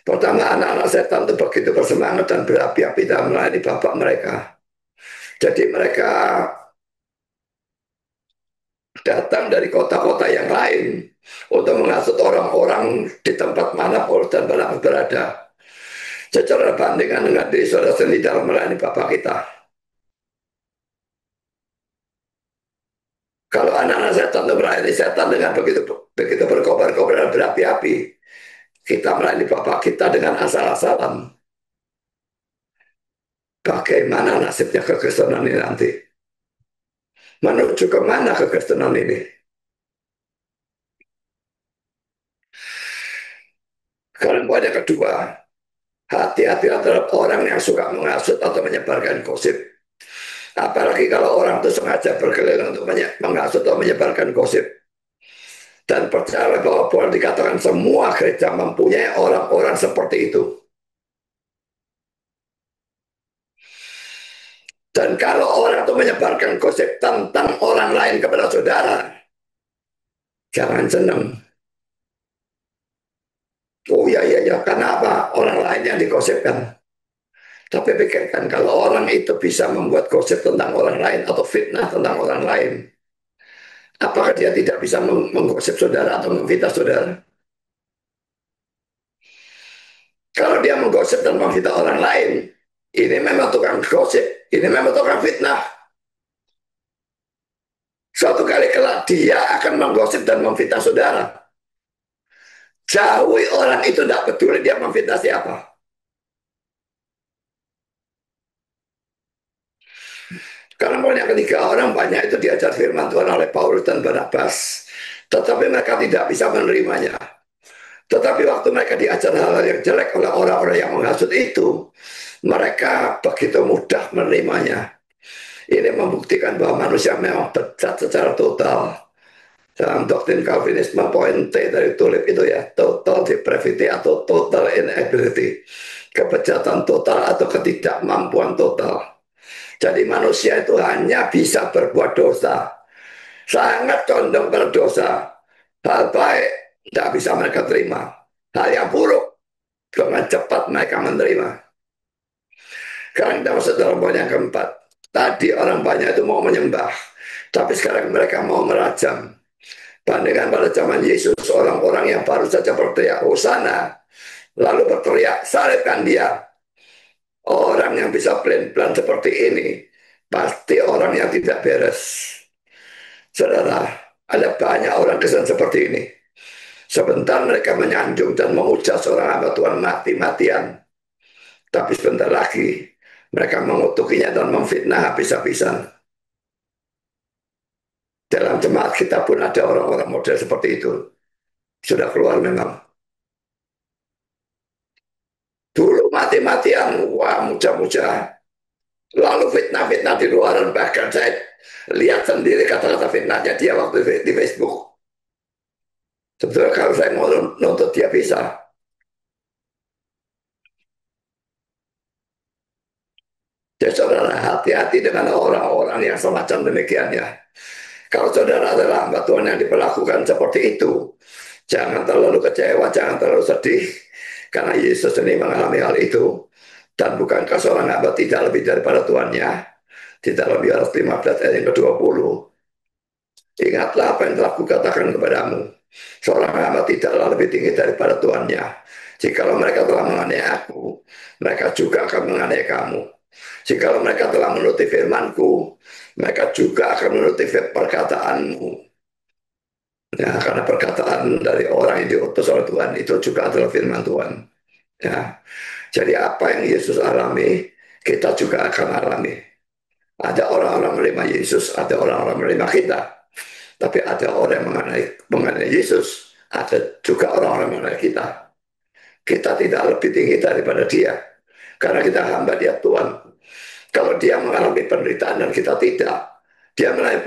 Pertama, anak-anak setan itu begitu bersemangat dan berapi-api dalam melayani bapak mereka. Jadi mereka datang dari kota-kota yang lain untuk menghasut orang-orang di tempat mana Paulus dan Barnabas berada. Secara bandingan dengan diri saudara sendiri dalam melayani Bapak kita. Kalau anak-anak setan itu melayani setan dengan begitu begitu berkobar-kobar dan berapi-api, kita melayani Bapak kita dengan asal-asalan. Bagaimana nasibnya kekristenan ini nanti? Menuju kemana kekristenan ini? Kalau poin yang kedua, hati-hati terhadap orang yang suka menghasut atau menyebarkan gosip. Apalagi kalau orang itu sengaja berkeliling untuk menghasut atau menyebarkan gosip. Dan percaya bahwa boleh dikatakan semua gereja mempunyai orang-orang seperti itu. Dan kalau orang itu menyebarkan gosip tentang orang lain kepada saudara, jangan senang. Oh ya, ya, ya, kenapa orang lain yang digosipkan? Tapi pikirkan, kalau orang itu bisa membuat gosip tentang orang lain atau fitnah tentang orang lain, apakah dia tidak bisa menggosip saudara atau memfitnah saudara? Kalau dia menggosip dan memfitnah orang lain, ini memang tukang gosip, ini memang tukang fitnah. Suatu kali kelak dia akan menggosip dan memfitnah saudara. Jauhi orang itu, tidak peduli dia memfitnah siapa. Karena poin yang ketiga, orang banyak itu diajar firman Tuhan oleh Paulus dan Barnabas, tetapi mereka tidak bisa menerimanya. Tetapi waktu mereka diajar hal-hal yang jelek oleh orang-orang yang menghasut itu, mereka begitu mudah menerimanya. Ini membuktikan bahwa manusia memang bejat secara total. Dalam doktrin Calvinisme, poin T dari tulip itu ya, total depravity atau total inability. Kebejatan total atau ketidakmampuan total. Jadi manusia itu hanya bisa berbuat dosa. Sangat condong berdosa. Hal baik tidak bisa mereka terima. Hal yang buruk dengan cepat mereka menerima. Sekarang kita masuk dalam poin yang keempat. Tadi orang banyak itu mau menyembah, tapi sekarang mereka mau merajam. Bandingkan pada zaman Yesus, orang-orang yang baru saja berteriak Hosana, lalu berteriak salibkan dia. Orang yang bisa plan-plan seperti ini, pasti orang yang tidak beres. Saudara, ada banyak orang Kristen seperti ini. Sebentar mereka menyanjung dan mengucap seorang hamba Tuhan mati-matian. Tapi sebentar lagi mereka mengutukinya dan memfitnah habis-habisan. Dalam jemaat kita pun ada orang-orang model seperti itu. Sudah keluar memang. Dulu mati-matian, wah muja-muja. Lalu fitnah-fitnah di luar, bahkan saya lihat sendiri kata-kata fitnahnya dia waktu di Facebook. Sebetulnya kalau saya mau nonton dia bisa. Jadi saudara hati-hati dengan orang-orang yang semacam demikian ya. Kalau saudara adalah hamba Tuhan yang diperlakukan seperti itu, jangan terlalu kecewa, jangan terlalu sedih. Karena Yesus ini mengalami hal itu. Dan bukankah seorang hamba tidak lebih daripada Tuhannya? Di dalam Yohanes 15 ayat yang ke-20. Ingatlah apa yang telah kukatakan kepadamu. Seorang hamba tidaklah lebih tinggi daripada Tuhannya. Jikalau mereka telah menganiaya aku, mereka juga akan menganiaya kamu. Jikalau mereka telah menuruti firmanku, mereka juga akan menuruti perkataanmu. Ya, karena perkataan dari orang yang diutus oleh Tuhan itu juga adalah firman Tuhan. Ya, jadi apa yang Yesus alami, kita juga akan alami. Ada orang-orang menerima Yesus, ada orang-orang menerima kita. Tapi ada orang yang mengenai Yesus, ada juga orang-orang mengenai kita. Kita tidak lebih tinggi daripada dia, karena kita hamba dia Tuhan. Kalau dia mengalami penderitaan dan kita tidak, Dia melayani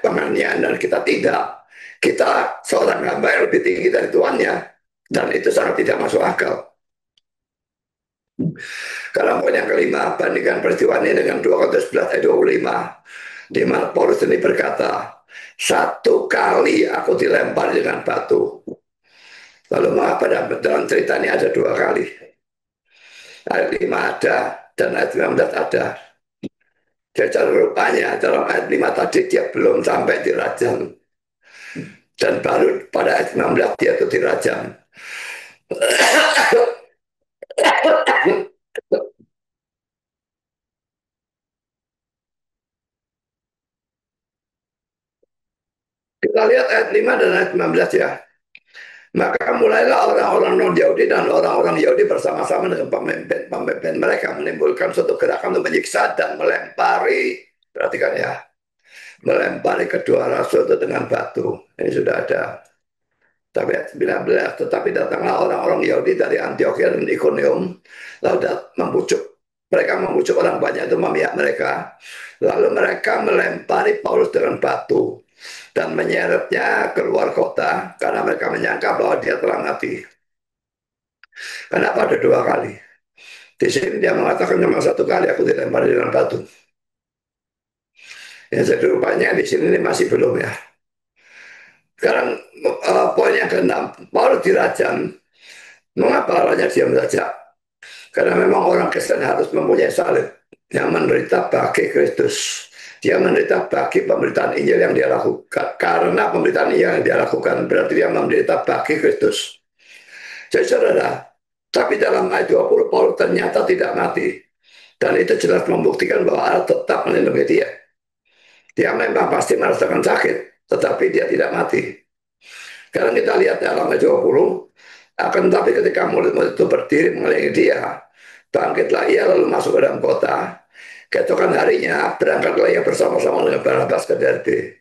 penganiayaan dan kita tidak. Kita seorang hamba yang lebih tinggi dari tuannya. Dan itu sangat tidak masuk akal. Kalau poin yang kelima, bandingkan peristiwa ini dengan 2 Korintus 11 ayat 25. Di mana Paulus ini berkata, satu kali aku dilempar dengan batu. Lalu mengapa dalam cerita ini ada 2 kali? Ayat 5 ada, dan ayat 19 ada. Jadi rupanya dalam ayat 5 tadi dia belum sampai dirajam. Dan baru pada ayat 16 dia itu dirajam. Kita lihat ayat 5 dan ayat 19 ya. Maka mulailah orang-orang non-Yahudi dan orang-orang Yahudi bersama-sama dengan pemimpin-pemimpin mereka menimbulkan suatu gerakan untuk menyiksa dan melempari, perhatikan ya, melempari kedua rasul itu dengan batu. Ini sudah ada. Tapi ayat 19, tetapi datanglah orang-orang Yahudi dari Antioquia dan Iconium, lalu mereka membujuk orang banyak itu memihak mereka. Lalu mereka melempari Paulus dengan batu dan menyeretnya keluar kota karena mereka menyangka bahwa dia telah mati. Kenapa ada 2 kali? Di sini dia mengatakan cuma 1 kali aku dilempari dengan batu. Yang jadi rupanya di sini masih belum ya. Sekarang poin yang ke-6, Paulus dirajam. Mengapa hanya diam saja? Karena memang orang Kristen harus mempunyai salib yang menderita bagi Kristus. Dia menderita bagi pemberitaan Injil yang dia lakukan. Karena pemberitaan Injil yang dia lakukan berarti dia menderita bagi Kristus. Jadi saudara, tapi dalam ayat 20 Paulus ternyata tidak mati. Dan itu jelas membuktikan bahwa Allah tetap melindungi dia. Dia memang pasti merasakan sakit, tetapi dia tidak mati. Sekarang kita lihat dalam ayat 20, akan tetapi ketika murid-murid itu berdiri mengelilingi dia, bangkitlah ia lalu masuk ke dalam kota. Keesokan harinya berangkatlah ia bersama-sama dengan Barnabas ke Derbe.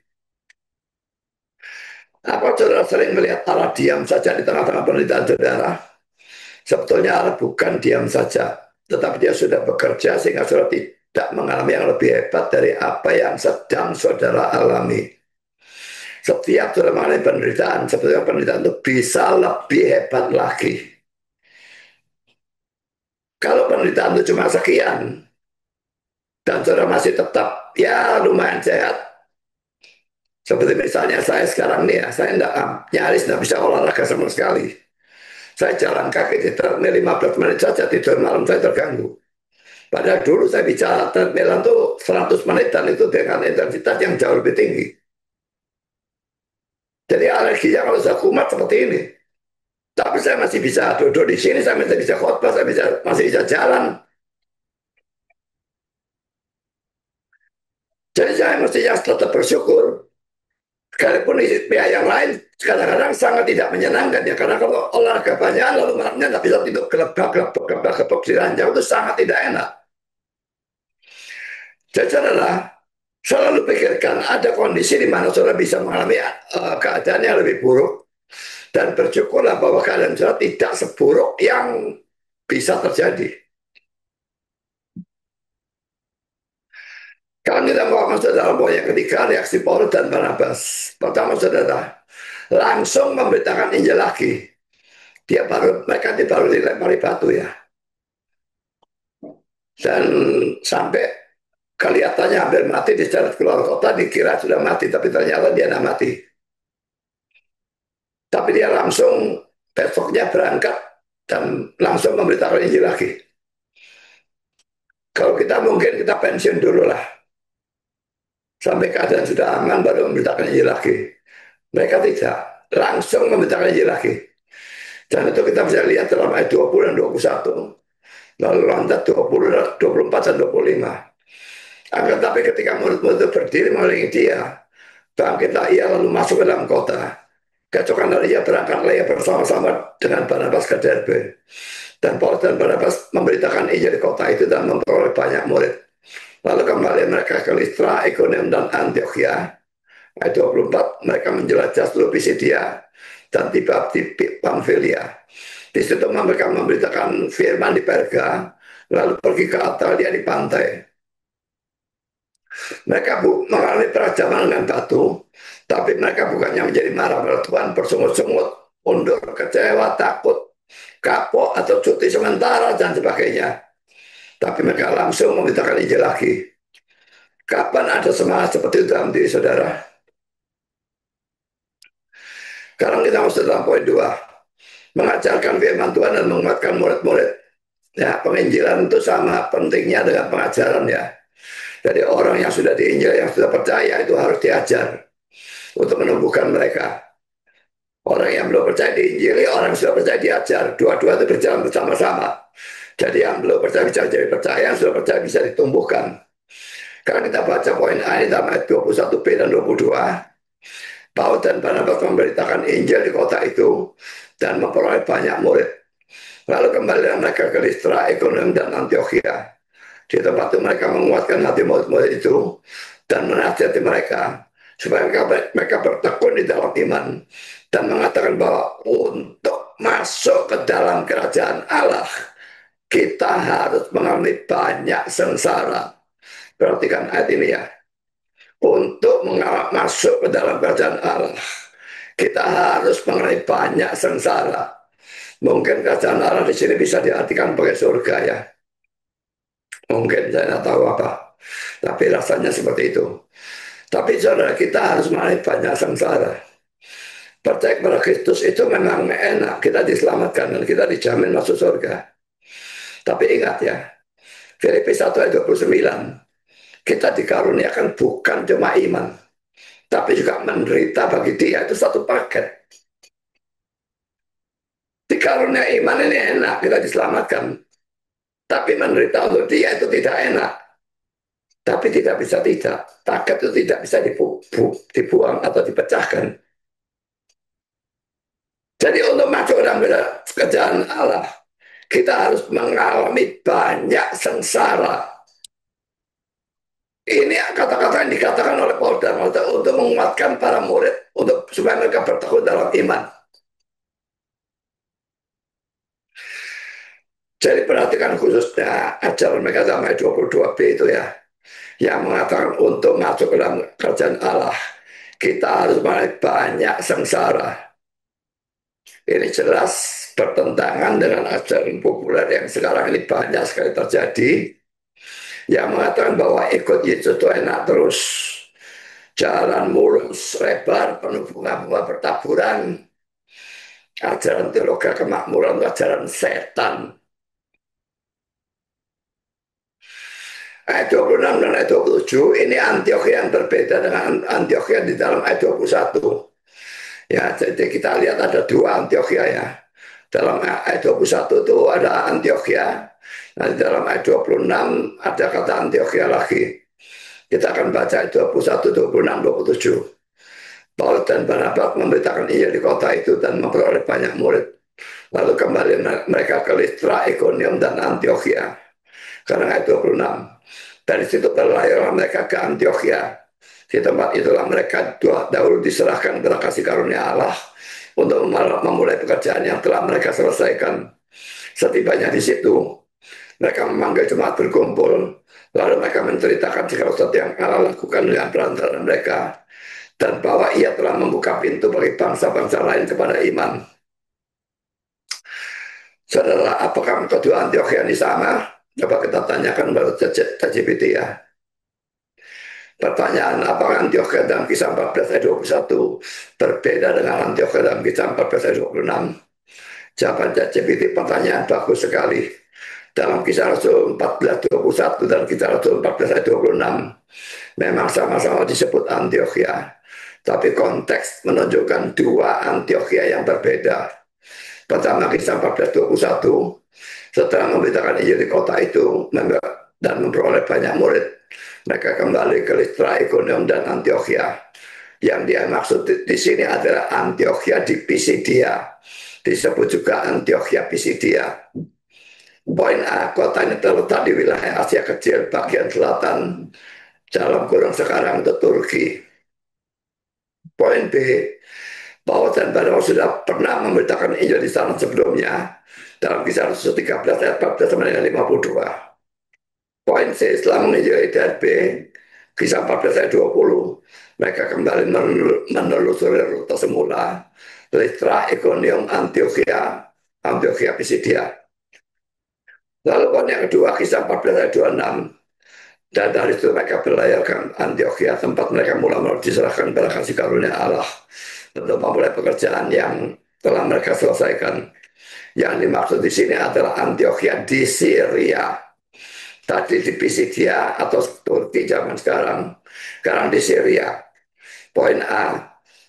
Apa saudara sering melihat Allah diam saja di tengah-tengah penderitaan saudara? Sebetulnya Allah bukan diam saja, tetapi dia sudah bekerja sehingga saudara tidak mengalami yang lebih hebat dari apa yang sedang saudara alami. Setiap saudara mengalami penderitaan, sebetulnya penderitaan itu bisa lebih hebat lagi. Kalau penderitaan itu cuma sekian, dan saudara masih tetap ya lumayan sehat. Seperti misalnya saya sekarang nih ya, saya nyaris nggak bisa olahraga sama sekali. Saya jalan kaki di treadmill 15 menit saja, tidur malam saya terganggu. Padahal dulu saya bicara treadmill itu 100 menit dan itu dengan intensitas yang jauh lebih tinggi. Jadi alerginya kalau saya kumat seperti ini. Tapi saya masih bisa duduk di sini, saya masih bisa khotbah, saya masih bisa jalan. Jadi saya mestinya tetap bersyukur. Sekalipun di pihak yang lain kadang-kadang sangat tidak menyenangkan ya. Karena kalau olahraga banyak lalu malamnya nggak bisa tidur gelap-gelap di ranjang itu sangat tidak enak. Jadi saudara, selalu pikirkan ada kondisi di mana saudara bisa mengalami keadaan yang lebih buruk. Dan bersyukurlah bahwa keadaan saudara tidak seburuk yang bisa terjadi. Kalau kita mau masuk dalam poin yang ketiga, reaksi Paulus dan Barnabas. Pertama saudara, langsung memberitakan Injil lagi. Mereka baru dilempari batu ya. Dan sampai kelihatannya hampir mati di jalan keluar kota, dikira sudah mati, tapi ternyata dia tidak mati. Tapi dia langsung besoknya berangkat dan langsung memberitakan Injil lagi. Kalau kita mungkin kita pensiun dulu lah. Sampai keadaan sudah aman baru memberitakan Injil lagi. Mereka tidak. Langsung memberitakan Injil lagi. Dan itu kita bisa lihat dalam ayat 20 dan 21. Lalu lanjut 20, 24 dan 25. Akan tapi ketika murid-murid itu berdiri mengelilingi dia, bangkitlah ia lalu masuk ke dalam kota. Keesokan hari ia berangkatlah ia bersama-sama dengan Barnabas ke Derbe. Dan Paulus dan Barnabas memberitakan Injil di kota itu dan memperoleh banyak murid. Lalu kembali mereka ke Listra, Iconium, dan Antioquia. Ayat 24, mereka menjelajah seluruh Pisidia dan tiba di Pamfilia. Di situ mereka memberitakan firman di Perga, lalu pergi ke Atalia di pantai. Mereka mengalami perajaman dengan batu, tapi mereka bukannya menjadi marah pada Tuhan, bersungut-sungut, mundur, kecewa, takut, kapok, atau cuti sementara, dan sebagainya. Tapi mereka langsung memberitakan Injil lagi. Kapan ada semangat seperti itu dalam diri saudara? Sekarang kita masuk dalam poin 2. Mengajarkan firman Tuhan dan menguatkan murid-murid. Ya, penginjilan itu sama pentingnya dengan pengajaran ya. Jadi orang yang sudah diinjil, yang sudah percaya itu harus diajar untuk menumbuhkan mereka. Orang yang belum percaya diinjili, orang yang sudah percaya diajar. Dua-dua itu berjalan bersama-sama. Jadi yang belum percaya bisa jadi percaya, yang sudah percaya bisa ditumbuhkan. Kalau kita baca poin A ini dalam ayat 21b dan 22, Paulus dan Barnabas memberitakan Injil di kota itu dan memperoleh banyak murid. Lalu kembali mereka ke Listra, Ikonium, dan Antioquia. Di tempat itu mereka menguatkan hati murid-murid itu dan menasihati mereka supaya mereka bertekun di dalam iman dan mengatakan bahwa untuk masuk ke dalam kerajaan Allah kita harus mengalami banyak sengsara. Perhatikan ayat ini ya. Untuk masuk ke dalam kerajaan Allah kita harus mengalami banyak sengsara. Mungkin kerajaan Allah di sini bisa diartikan sebagai surga ya. Mungkin saya tidak tahu apa. Tapi rasanya seperti itu. Tapi saudara kita harus mengalami banyak sengsara. Percaya kepada Kristus itu memang enak. Kita diselamatkan dan kita dijamin masuk surga. Tapi ingat ya, Filipi 1 ayat 29. Kita dikaruniakan bukan cuma iman. Tapi juga menderita bagi dia. Itu satu paket. Dikarunia iman ini enak. Kita diselamatkan. Tapi menderita untuk dia itu tidak enak. Tapi tidak bisa tidak. Paket itu tidak bisa dibuang atau dipecahkan. Jadi untuk masuk dalam kerajaan Allah, kita harus mengalami banyak sengsara. Ini kata-kata yang dikatakan oleh Paulus dan untuk menguatkan para murid, untuk supaya mereka bertekun dalam iman. Jadi perhatikan khususnya ajaran mereka dalam ayat 22b itu ya, yang mengatakan untuk masuk ke dalam kerajaan Allah, kita harus mengalami banyak sengsara. Ini jelas bertentangan dengan ajaran populer yang sekarang ini banyak sekali terjadi, yang mengatakan bahwa ikut Yesus itu enak terus, jalan mulus, lebar, penuh bunga-bunga bertaburan, ajaran teologi kemakmuran, ajaran setan. Ayat 26 dan ayat 27 ini Antioquia yang berbeda dengan Antioquia di dalam ayat 21. Ya, jadi kita lihat ada dua Antioquia ya. Dalam ayat 21 itu ada Antioquia. Nah, di dalam ayat 26 ada kata Antioquia lagi. Kita akan baca ayat 21, 26, 27. Paulus dan Barnabas memberitakan Injil di kota itu dan memperoleh banyak murid. Lalu kembali mereka ke Listra, Ikonium, dan Antioquia. Karena ayat 26. Dari situ berlayarlah mereka ke Antioquia. Di tempat itulah mereka dahulu diserahkan kepada kasih karunia Allah untuk memulai pekerjaan yang telah mereka selesaikan. Setibanya di situ, mereka memanggil jemaat berkumpul, lalu mereka menceritakan segala sesuatu yang Allah lakukan dengan perantara mereka, dan bahwa ia telah membuka pintu bagi bangsa-bangsa lain kepada iman. Saudara, apakah kedua Antioquia ini sama? Coba kita tanyakan kepada ChatGPT ya. Pertanyaan, apakah Antioquia dalam kisah 14 ayat 21 berbeda dengan Antioquia dalam kisah 14 ayat 26? Jawaban ChatGPT pertanyaan bagus sekali. Dalam kisah Rasul 14:21 dan kisah Rasul 14 ayat 26 memang sama-sama disebut Antioquia, tapi konteks menunjukkan dua Antioquia yang berbeda. Pertama kisah 14:21, setelah memberitakan Injil di kota itu dan memperoleh banyak murid, mereka kembali ke Listra, Ikonium, dan Antioquia. Yang dia maksud di sini adalah Antioquia di Pisidia, disebut juga Antioquia Pisidia. Poin A, kota ini terletak di wilayah Asia Kecil bagian selatan, dalam kurung sekarang itu Turki. Poin B, Paulus dan Barnabas sudah pernah memberitakan Injil di sana sebelumnya dalam kisah Rasul 13 ayat 14 sampai 52. Poin C, setelah menginjili B, Kisah 14 ayat 20. Mereka kembali menelusuri rute semula. Listra, Ikonium, Antioquia, Antioquia Pisidia. Lalu poin yang kedua, kisah 14 ayat 26. Dan dari itu mereka berlayar ke Antioquia, tempat mereka mula-mula diserahkan pada kasih karunia Allah untuk memulai pekerjaan yang telah mereka selesaikan. Yang dimaksud di sini adalah Antioquia di Syria. Tadi di Pisidia atau Turki zaman sekarang. Sekarang di Syria. Poin A,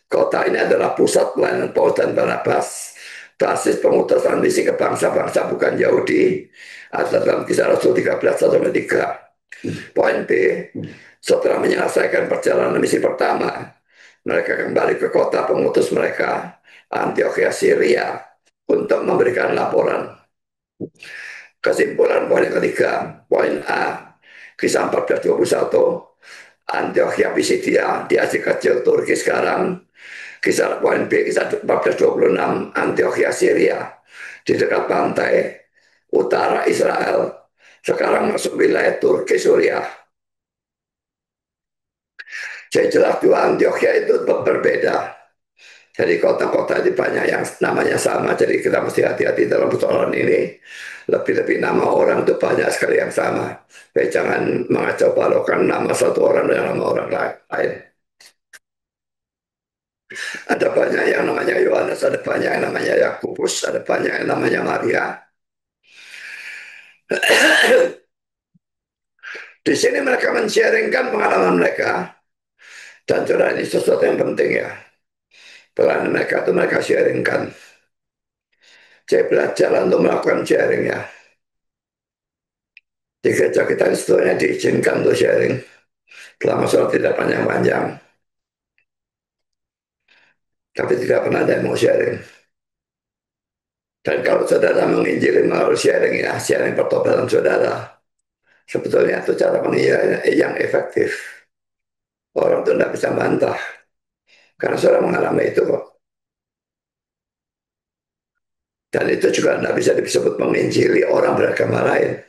kota ini adalah pusat pelayanan Paulus dan Barnabas. Basis pengutusan misi ke bangsa-bangsa bukan Yahudi. Ada dalam kisah Rasul 13 sampai 3. Poin B, setelah menyelesaikan perjalanan misi pertama, mereka kembali ke kota pengutus mereka, Antioquia Syria, untuk memberikan laporan. Kesimpulan poin yang ketiga, poin A, kisah 14:21, Antioquia Pisidia di Asia Kecil Turki sekarang. Kisah poin B, kisah 14:26, Antioquia Syria di dekat pantai utara Israel. Sekarang masuk wilayah Turki Suriah. Jadi jelas dua Antioquia itu berbeda. Jadi kota-kota itu banyak yang namanya sama. Jadi kita mesti hati-hati dalam persoalan ini. Lebih-lebih nama orang itu banyak sekali yang sama. Jadi jangan mengacau balokkan nama satu orang dengan nama orang lain. Ada banyak yang namanya Yohanes, ada banyak yang namanya Yakobus, ada banyak yang namanya Maria. Di sini mereka men-sharingkan pengalaman mereka. Dan saudara, ini sesuatu yang penting ya. Pengalaman mereka itu mereka sharingkan. Saya belajar untuk melakukan sharing ya. Di gereja kita sebetulnya diizinkan untuk sharing. Selama sholat tidak panjang-panjang. Tapi tidak pernah ada yang mau sharing. Dan kalau saudara menginjili melalui sharing ya, sharing pertobatan saudara. Sebetulnya itu cara menginjili yang efektif. Orang itu tidak bisa bantah. Karena saudara mengalami itu kok. Dan itu juga tidak bisa disebut menginjili orang beragama lain.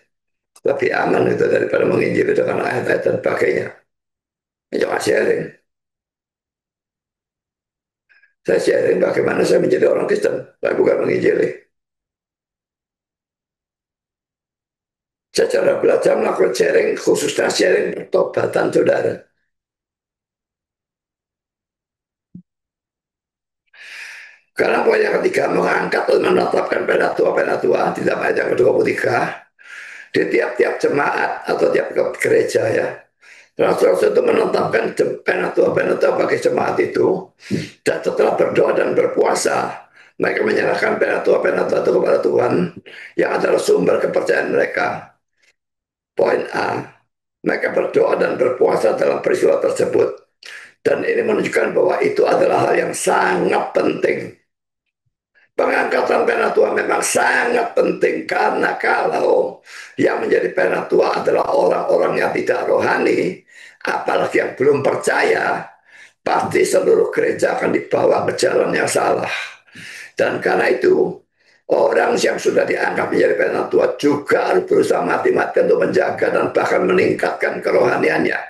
Lebih aman itu daripada menginjili dengan ayat-ayat dan sebagainya. Jangan sharing. Saya sharing bagaimana saya menjadi orang Kristen. Saya bukan menginjili. Saya cara belajar melakukan sharing, khususnya sharing pertobatan saudara. Karena poin yang ketiga, mengangkat dan menetapkan penatua-penatua di dalam ayat yang ke-23 di tiap-tiap jemaat atau tiap gereja ya. Rasul-rasul itu menetapkan penatua-penatua bagi jemaat itu, dan setelah berdoa dan berpuasa, mereka menyerahkan penatua-penatua itu kepada Tuhan yang adalah sumber kepercayaan mereka. Poin A, mereka berdoa dan berpuasa dalam peristiwa tersebut. Dan ini menunjukkan bahwa itu adalah hal yang sangat penting. Pengangkatan penatua memang sangat penting karena kalau yang menjadi penatua adalah orang-orang yang tidak rohani, apalagi yang belum percaya, pasti seluruh gereja akan dibawa ke jalan yang salah. Dan karena itu, orang yang sudah dianggap menjadi penatua juga harus berusaha mati-matian untuk menjaga dan bahkan meningkatkan kerohaniannya.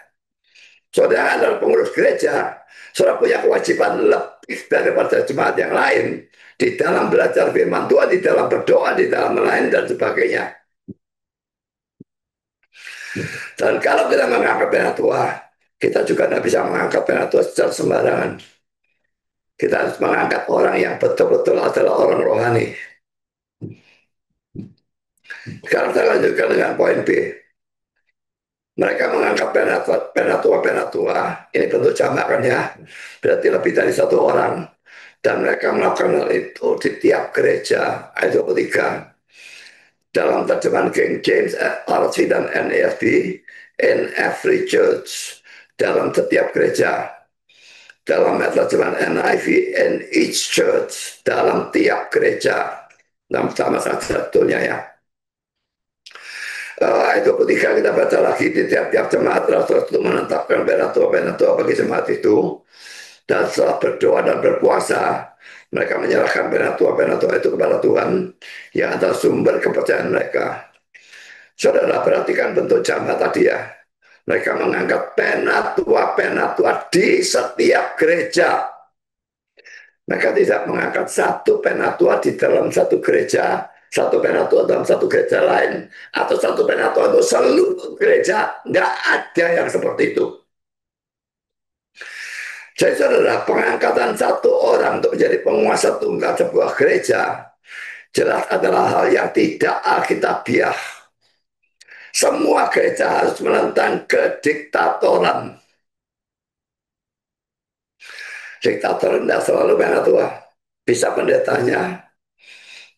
Saudara adalah pengurus gereja, saudara punya kewajiban lebih daripada jemaat yang lain di dalam belajar firman Tuhan, di dalam berdoa, di dalam melayani dan sebagainya. Dan kalau kita mengangkat penatua, kita juga tidak bisa mengangkat penatua secara sembarangan. Kita harus mengangkat orang yang betul-betul adalah orang rohani. Sekarang saya lanjutkan dengan poin B. Mereka mengangkat penatua-penatua, ini bentuk jamak kan ya, berarti lebih dari satu orang. Dan mereka melakukan hal itu di tiap gereja, ayat 23. Dalam terjemahan King James, RC dan NASB, in every church, dalam setiap gereja. Dalam terjemahan NIV, in each church, dalam tiap gereja. Dalam sama saja sebetulnya ya. Ayat 23 kita baca lagi, di tiap-tiap jemaat Rasul itu menetapkan penatua-penatua bagi jemaat itu. Dan setelah berdoa dan berpuasa, mereka menyerahkan penatua-penatua itu kepada Tuhan yang adalah sumber kepercayaan mereka. Saudara perhatikan bentuk jamaah tadi ya. Mereka mengangkat penatua-penatua di setiap gereja. Mereka tidak mengangkat satu penatua di dalam satu gereja, satu penatua dalam satu gereja lain, atau satu penatua untuk seluruh gereja. Nggak ada yang seperti itu. Jadi saudara, pengangkatan satu orang untuk menjadi penguasa tunggal sebuah gereja jelas adalah hal yang tidak alkitabiah. Semua gereja harus menentang kediktatoran. Diktator tidak selalu penatua. Bisa pendetanya,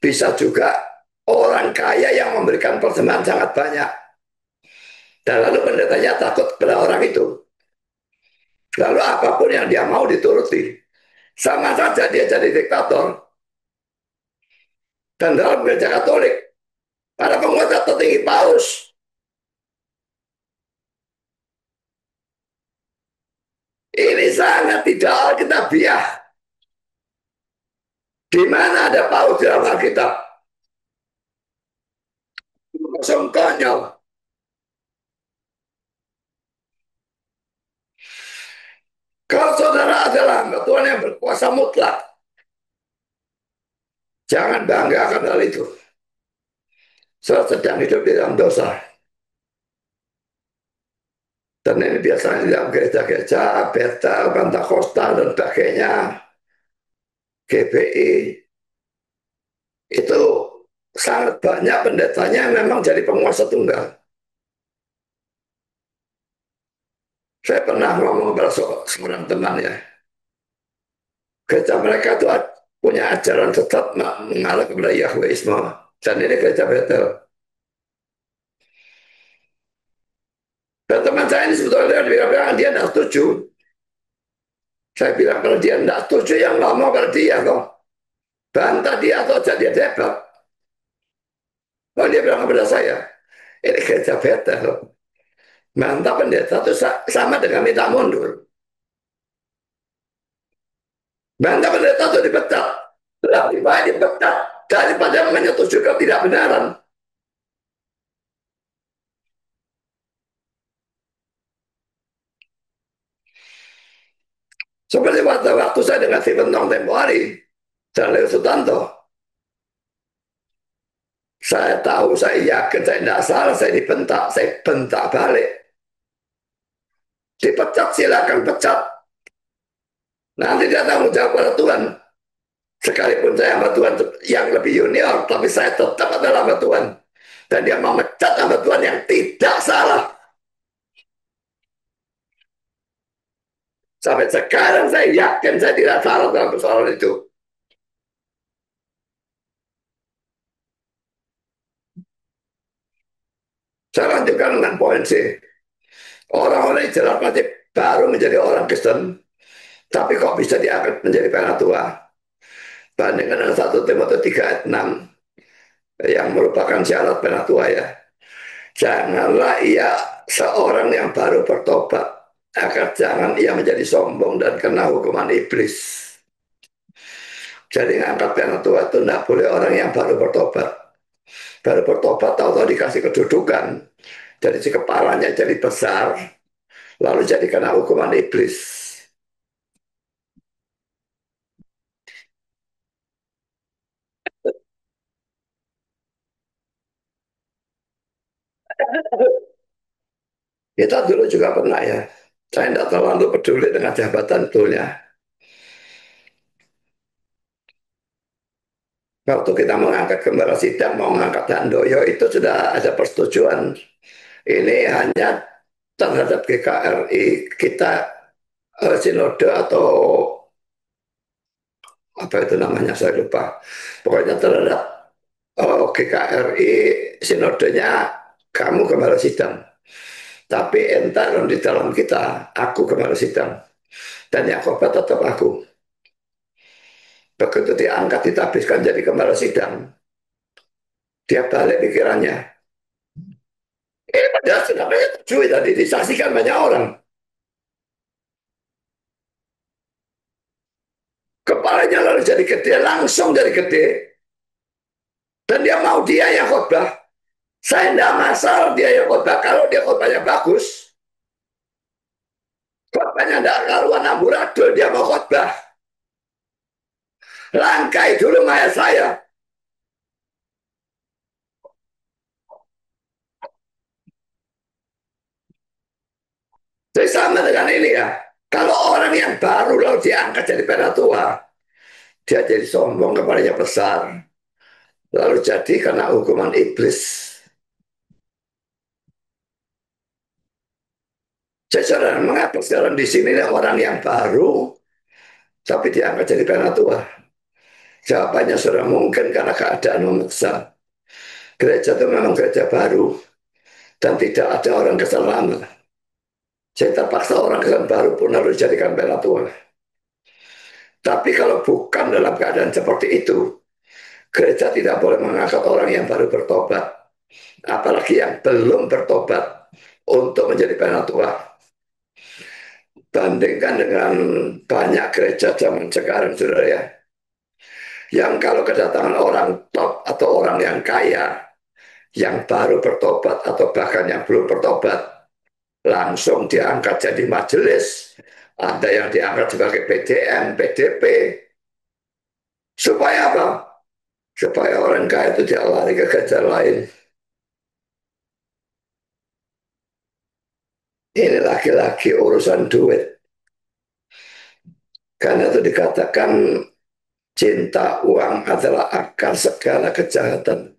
bisa juga orang kaya yang memberikan persembahan sangat banyak. Dan lalu pendetanya takut kepada orang itu. Lalu apapun yang dia mau dituruti. Sama saja dia jadi diktator. Dan dalam gereja Katolik, para penguasa tertinggi paus, ini sangat tidak alkitabiah. Di mana ada paus dalam Alkitab? Kosong konyol. Kalau saudara adalah hamba Tuhan yang berkuasa mutlak, jangan bangga akan hal itu. Saudara sedang hidup di dalam dosa. Dan ini biasanya di dalam gereja-gereja, Bethel, Pentakosta, dan sebagainya, GBI, itu sangat banyak pendetanya yang memang jadi penguasa tunggal. Saya pernah ngomong kepada seorang teman ya, gereja mereka itu punya ajaran tetap mengalah kepada Yahweisme. Dan ini gereja Bethel. Dan teman saya ini sebetulnya dia bilang dia tidak setuju. Saya bilang kalau dia tidak setuju yang ngomong pada dia kok. Bantah dia atau jadi dia debat. Lalu dia bilang kepada saya, ini gereja Bethel. Mantap pendeta itu sama dengan minta mundur. Mantap pendeta itu dipecat. Lebih baik dipecat daripada menyetujui ketidakbenaran. Seperti waktu saya dengan Stephen Tong tempo hari dan Leo Sutanto. Saya tahu, saya yakin, saya tidak salah, saya dibentak, saya bentak balik. Dipecat silakan pecat. Nanti dia tanggung jawab pada Tuhan. Sekalipun saya hamba Tuhan yang lebih junior, tapi saya tetap adalah hamba Tuhan. Dan dia memecat hamba Tuhan yang tidak salah. Sampai sekarang saya yakin saya tidak salah dalam persoalan itu. Saya lanjutkan dengan poin C. Orang-orang yang jelas masih baru menjadi orang Kristen, tapi kok bisa diangkat menjadi penatua? Bandingkan dengan 1 Timotius 3 ayat 6 yang merupakan syarat penatua ya. Janganlah ia seorang yang baru bertobat, agar jangan ia menjadi sombong dan kena hukuman iblis. Jadi ngangkat penatua itu tidak boleh orang yang baru bertobat. Baru bertobat tahu-tahu dikasih kedudukan, jadi si kepalanya jadi besar, lalu jadi kena hukuman iblis. Kita dulu juga pernah ya. Saya tidak terlalu peduli dengan jabatan betulnya. Waktu kita mengangkat gembala sidang, mau mengangkat Handoyo, itu sudah ada persetujuan. Ini hanya terhadap GKRI, kita sinode atau apa itu namanya, saya lupa. Pokoknya terhadap GKRI, sinodenya, kamu gembala sidang. Tapi entar di dalam kita, aku gembala sidang. Dan yang khotbah tetap aku. Begitu diangkat, ditabiskan jadi gembala sidang, dia balik pikirannya. Padahal sudah banyak tujuh tadi disaksikan banyak orang. Kepalanya lalu jadi gede, langsung jadi gede. Dan dia mau dia yang khotbah. Saya tidak masalah dia yang khotbah kalau dia khotbahnya bagus. Khotbahnya tidak karuan amburadul, dia mau khotbah. Langkai dulu mayat saya. Jadi sama dengan ini ya. Kalau orang yang baru lalu diangkat jadi penatua, dia jadi sombong, kepalanya besar. Lalu jadi karena hukuman iblis. Jadi saudara, mengapa sekarang di sini orang yang baru tapi diangkat jadi penatua? Jawabannya sudah mungkin karena keadaan memaksa. Gereja itu memang gereja baru dan tidak ada orang kesal lama. Jadi terpaksa orang kesal baru pun harus dijadikan penatua. Tapi kalau bukan dalam keadaan seperti itu, gereja tidak boleh mengangkat orang yang baru bertobat, apalagi yang belum bertobat untuk menjadi penatua. Bandingkan dengan banyak gereja zaman sekarang, saudara ya, yang kalau kedatangan orang top atau orang yang kaya, yang baru bertobat atau bahkan yang belum bertobat, langsung diangkat jadi majelis. Ada yang diangkat sebagai PDM, PDP. Supaya apa? Supaya orang kaya itu tidak lari ke gereja lain. Ini laki-laki urusan duit. Karena itu dikatakan cinta uang adalah akar segala kejahatan.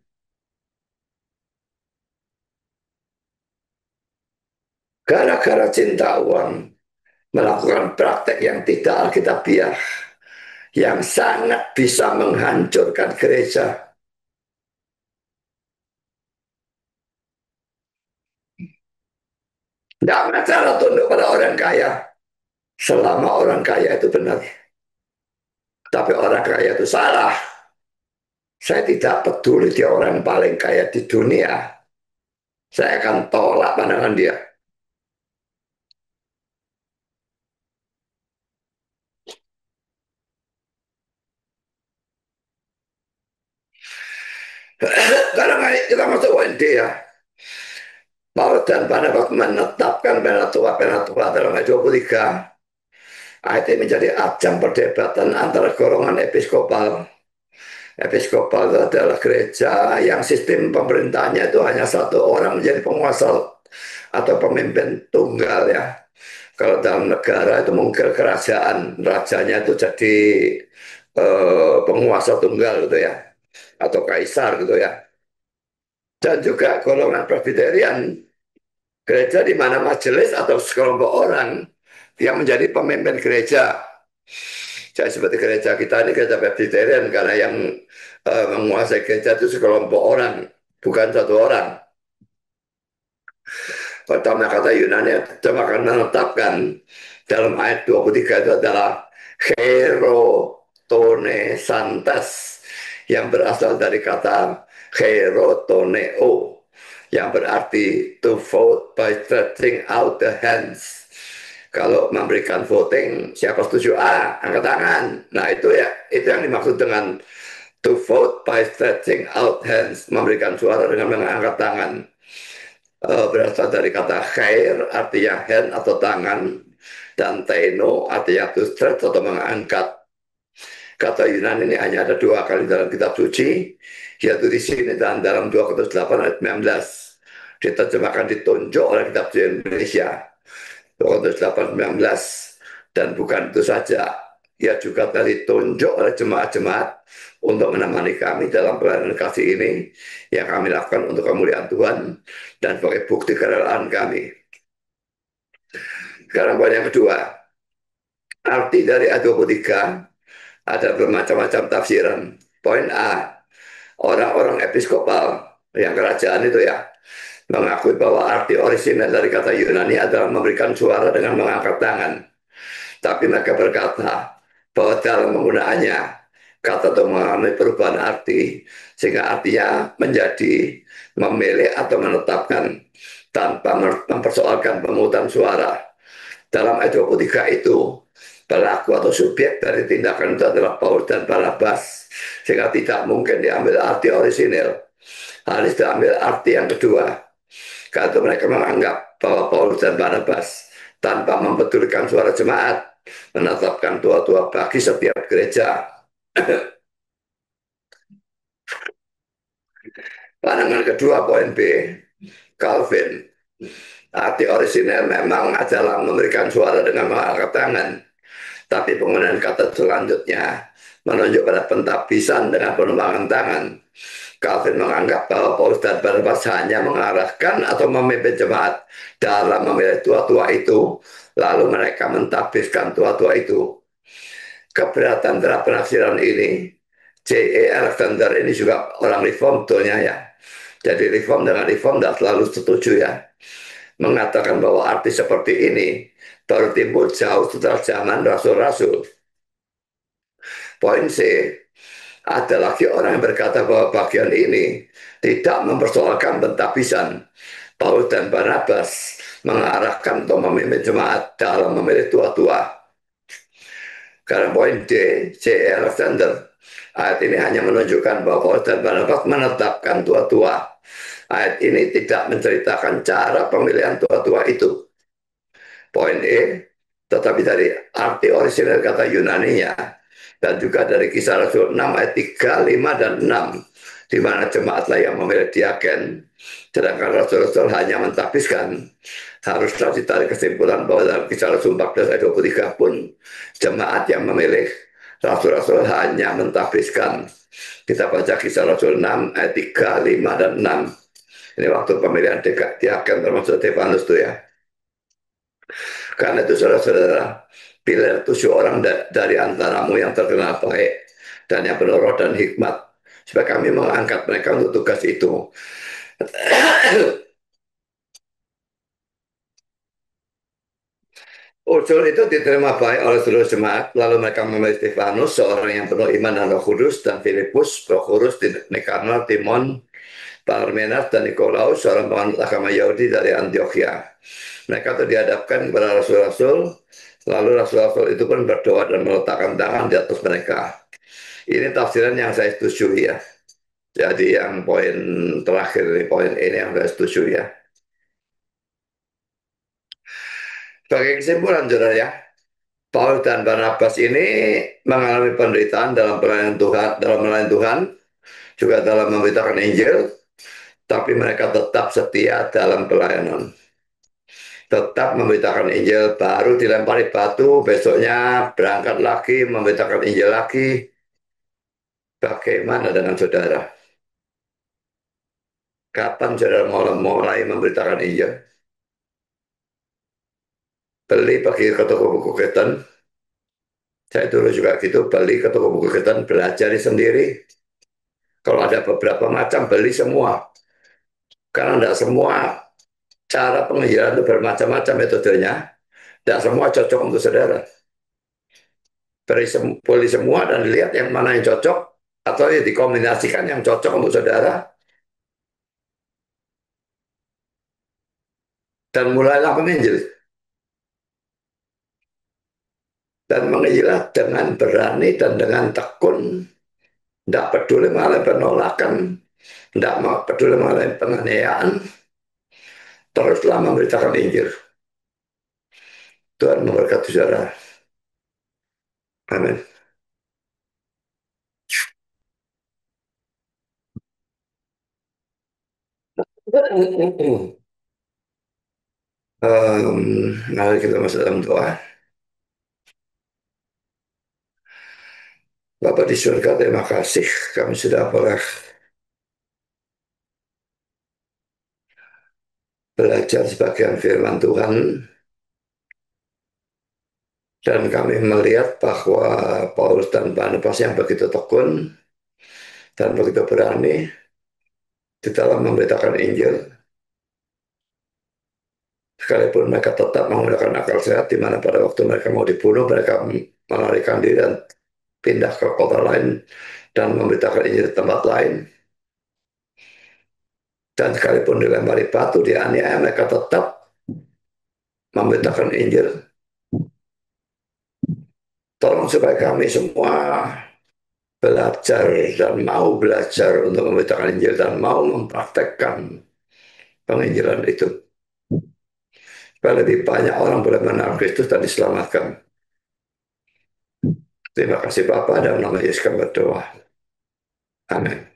Gara-gara cinta uang, melakukan praktek yang tidak alkitabiah, yang sangat bisa menghancurkan gereja. Tidak masalah tunduk pada orang kaya, selama orang kaya itu benar. Tapi orang kaya itu salah. Saya tidak peduli dia orang paling kaya di dunia. Saya akan tolak pandangan dia. Karena kita masuk UND ya, Paulus dan Barnabas menetapkan penatua-penatua dalam ayat 23. Ayat ini menjadi ajang perdebatan antara golongan episkopal. Episkopal itu adalah gereja yang sistem pemerintahnya itu hanya satu orang menjadi penguasa atau pemimpin tunggal ya. Kalau dalam negara itu mungkin kerajaan, rajanya itu jadi penguasa tunggal gitu ya, atau kaisar gitu ya. Dan juga golongan Presbyterian, gereja di mana majelis atau sekelompok orang yang menjadi pemimpin gereja. Jadi seperti gereja kita ini gereja Presbyterian karena yang menguasai gereja itu sekelompok orang, bukan satu orang. Pertama kata Yunani cuma akan menetapkan dalam ayat 23 itu adalah Herotone Santas yang berasal dari kata Herotoneo yang berarti to vote by stretching out the hands. Kalau memberikan voting, siapa setuju A, angkat tangan. Nah itu ya, itu yang dimaksud dengan to vote by stretching out hands, memberikan suara dengan mengangkat tangan. Berasal dari kata khair, artinya hand atau tangan, dan teno artinya to stretch atau mengangkat. Kata Yunani ini hanya ada dua kali dalam kitab suci, yaitu di sini dan dalam 2 Korintus 8 ayat 19. Diterjemahkan ditunjuk oleh kitab suci Indonesia. 2 Korintus 8 19. Dan bukan itu saja, ia juga telah ditunjuk oleh jemaat-jemaat untuk menemani kami dalam pelayanan kasih ini yang kami lakukan untuk kemuliaan Tuhan dan sebagai bukti kerelaan kami. Sekarang poin yang kedua, arti dari ayat 23 ada bermacam-macam tafsiran. Poin A, orang-orang episkopal yang kerajaan itu ya mengakui bahwa arti orisinal dari kata Yunani adalah memberikan suara dengan mengangkat tangan. Tapi mereka berkata bahwa dalam penggunaannya kata itu mengalami perubahan arti sehingga artinya menjadi memilih atau menetapkan tanpa mempersoalkan pemungutan suara. Dalam ayat 23 itu pelaku atau subjek dari tindakan itu adalah Paulus dan Barnabas sehingga tidak mungkin diambil arti orisinil, harus diambil arti yang kedua. Karena mereka menganggap bahwa Paulus dan Barnabas tanpa mempedulikan suara jemaat, menetapkan tua-tua bagi setiap gereja. Pandangan kedua, poin B, Calvin. Arti orisinil memang adalah memberikan suara dengan mengangkat tangan. Tapi penggunaan kata selanjutnya menunjuk pada pentabisan dengan penumpangan tangan. Calvin menganggap bahwa Paulus dan Barnabas hanya mengarahkan atau memimpin jemaat dalam memilih tua-tua itu, lalu mereka mentabiskan tua-tua itu. Keberatan terhadap penafsiran ini, J.E. Alexander ini juga orang reform betulnya ya. Jadi reform dengan reform tidak selalu setuju ya. Mengatakan bahwa arti seperti ini baru timbul jauh setelah zaman rasul-rasul. Poin C, ada lagi orang yang berkata bahwa bagian ini tidak mempersoalkan pentabisan. Paulus dan Barnabas mengarahkan atau memimpin jemaat dalam memilih tua-tua. Karena poin D, C. Alexander, ayat ini hanya menunjukkan bahwa Paulus dan Barnabas menetapkan tua-tua. Ayat ini tidak menceritakan cara pemilihan tua-tua itu. Poin E, tetapi dari arti orisinal kata Yunaninya dan juga dari Kisah Rasul 6 ayat 3, 5, dan 6 di mana jemaatlah yang memilih diaken sedangkan Rasul-Rasul hanya mentahbiskan. Haruslah ditarik kesimpulan bahwa dalam Kisah Rasul 14 ayat 23 pun jemaat yang memilih, Rasul-Rasul hanya mentahbiskan. Kita baca Kisah Rasul 6 ayat 3, 5, dan 6. Ini waktu pemilihan diaken termasuk Stefanus tuh ya. Karena itu saudara-saudara, pilih 7 orang dari antaramu yang terkenal baik dan yang penuh roh dan hikmat, supaya kami mengangkat mereka untuk tugas itu. Usul itu diterima baik oleh seluruh jemaat, lalu mereka memilih Stefanus, seorang yang penuh iman dan roh kudus, dan Filipus, Prochorus, Nikanor, Timon, Parmenas, dan Nikolaus, seorang penganut agama Yahudi dari Antioquia. Mereka itu dihadapkan kepada rasul-rasul, lalu rasul-rasul itu pun berdoa dan meletakkan tangan di atas mereka. Ini tafsiran yang saya setuju ya. Jadi yang poin terakhir, poin ini yang saya setuju ya. Sebagai kesimpulan, saudara ya, Paul dan Barnabas ini mengalami penderitaan dalam pelayanan Tuhan, juga dalam memberitakan Injil, tapi mereka tetap setia dalam pelayanan. Tetap memberitakan Injil, baru dilempari batu, besoknya berangkat lagi, memberitakan Injil lagi. Bagaimana dengan saudara? Kapan saudara mulai memberitakan Injil? Beli pergi ke toko buku Kristen. Saya dulu juga gitu, beli ke toko buku Kristen, belajar sendiri. Kalau ada beberapa macam, beli semua. Karena tidak semua cara penginjilan itu bermacam-macam metodenya. Tidak semua cocok untuk saudara. Beli semua dan lihat yang mana yang cocok, atau ya dikombinasikan yang cocok untuk saudara. Dan mulailah menginjil. Dan menginjilah dengan berani dan dengan tekun. Tidak peduli mengalami penolakan, tidak peduli mengalami penganiayaan, teruslah memberitakan Injil. Tuhan memberkati saudara. Amin. Mari kita masuk dalam doa. Bapak di surga, terima kasih kami sudah boleh belajar sebagian firman Tuhan, dan kami melihat bahwa Paulus dan Barnabas yang begitu tekun dan begitu berani di dalam memberitakan Injil, sekalipun mereka tetap menggunakan akal sehat, di mana pada waktu mereka mau dibunuh, mereka melarikan diri dan pindah ke kota lain dan memberitakan Injil di tempat lain. Dan sekalipun dilempari batu, dianiaya, mereka tetap memberitakan Injil. Tolong supaya kami semua belajar dan mau belajar untuk memberitakan Injil dan mau mempraktekkan penginjilan itu. supaya lebih banyak orang boleh mengenal Kristus dan diselamatkan. Terima kasih Bapak, dalam nama Yesus kami berdoa. Amin.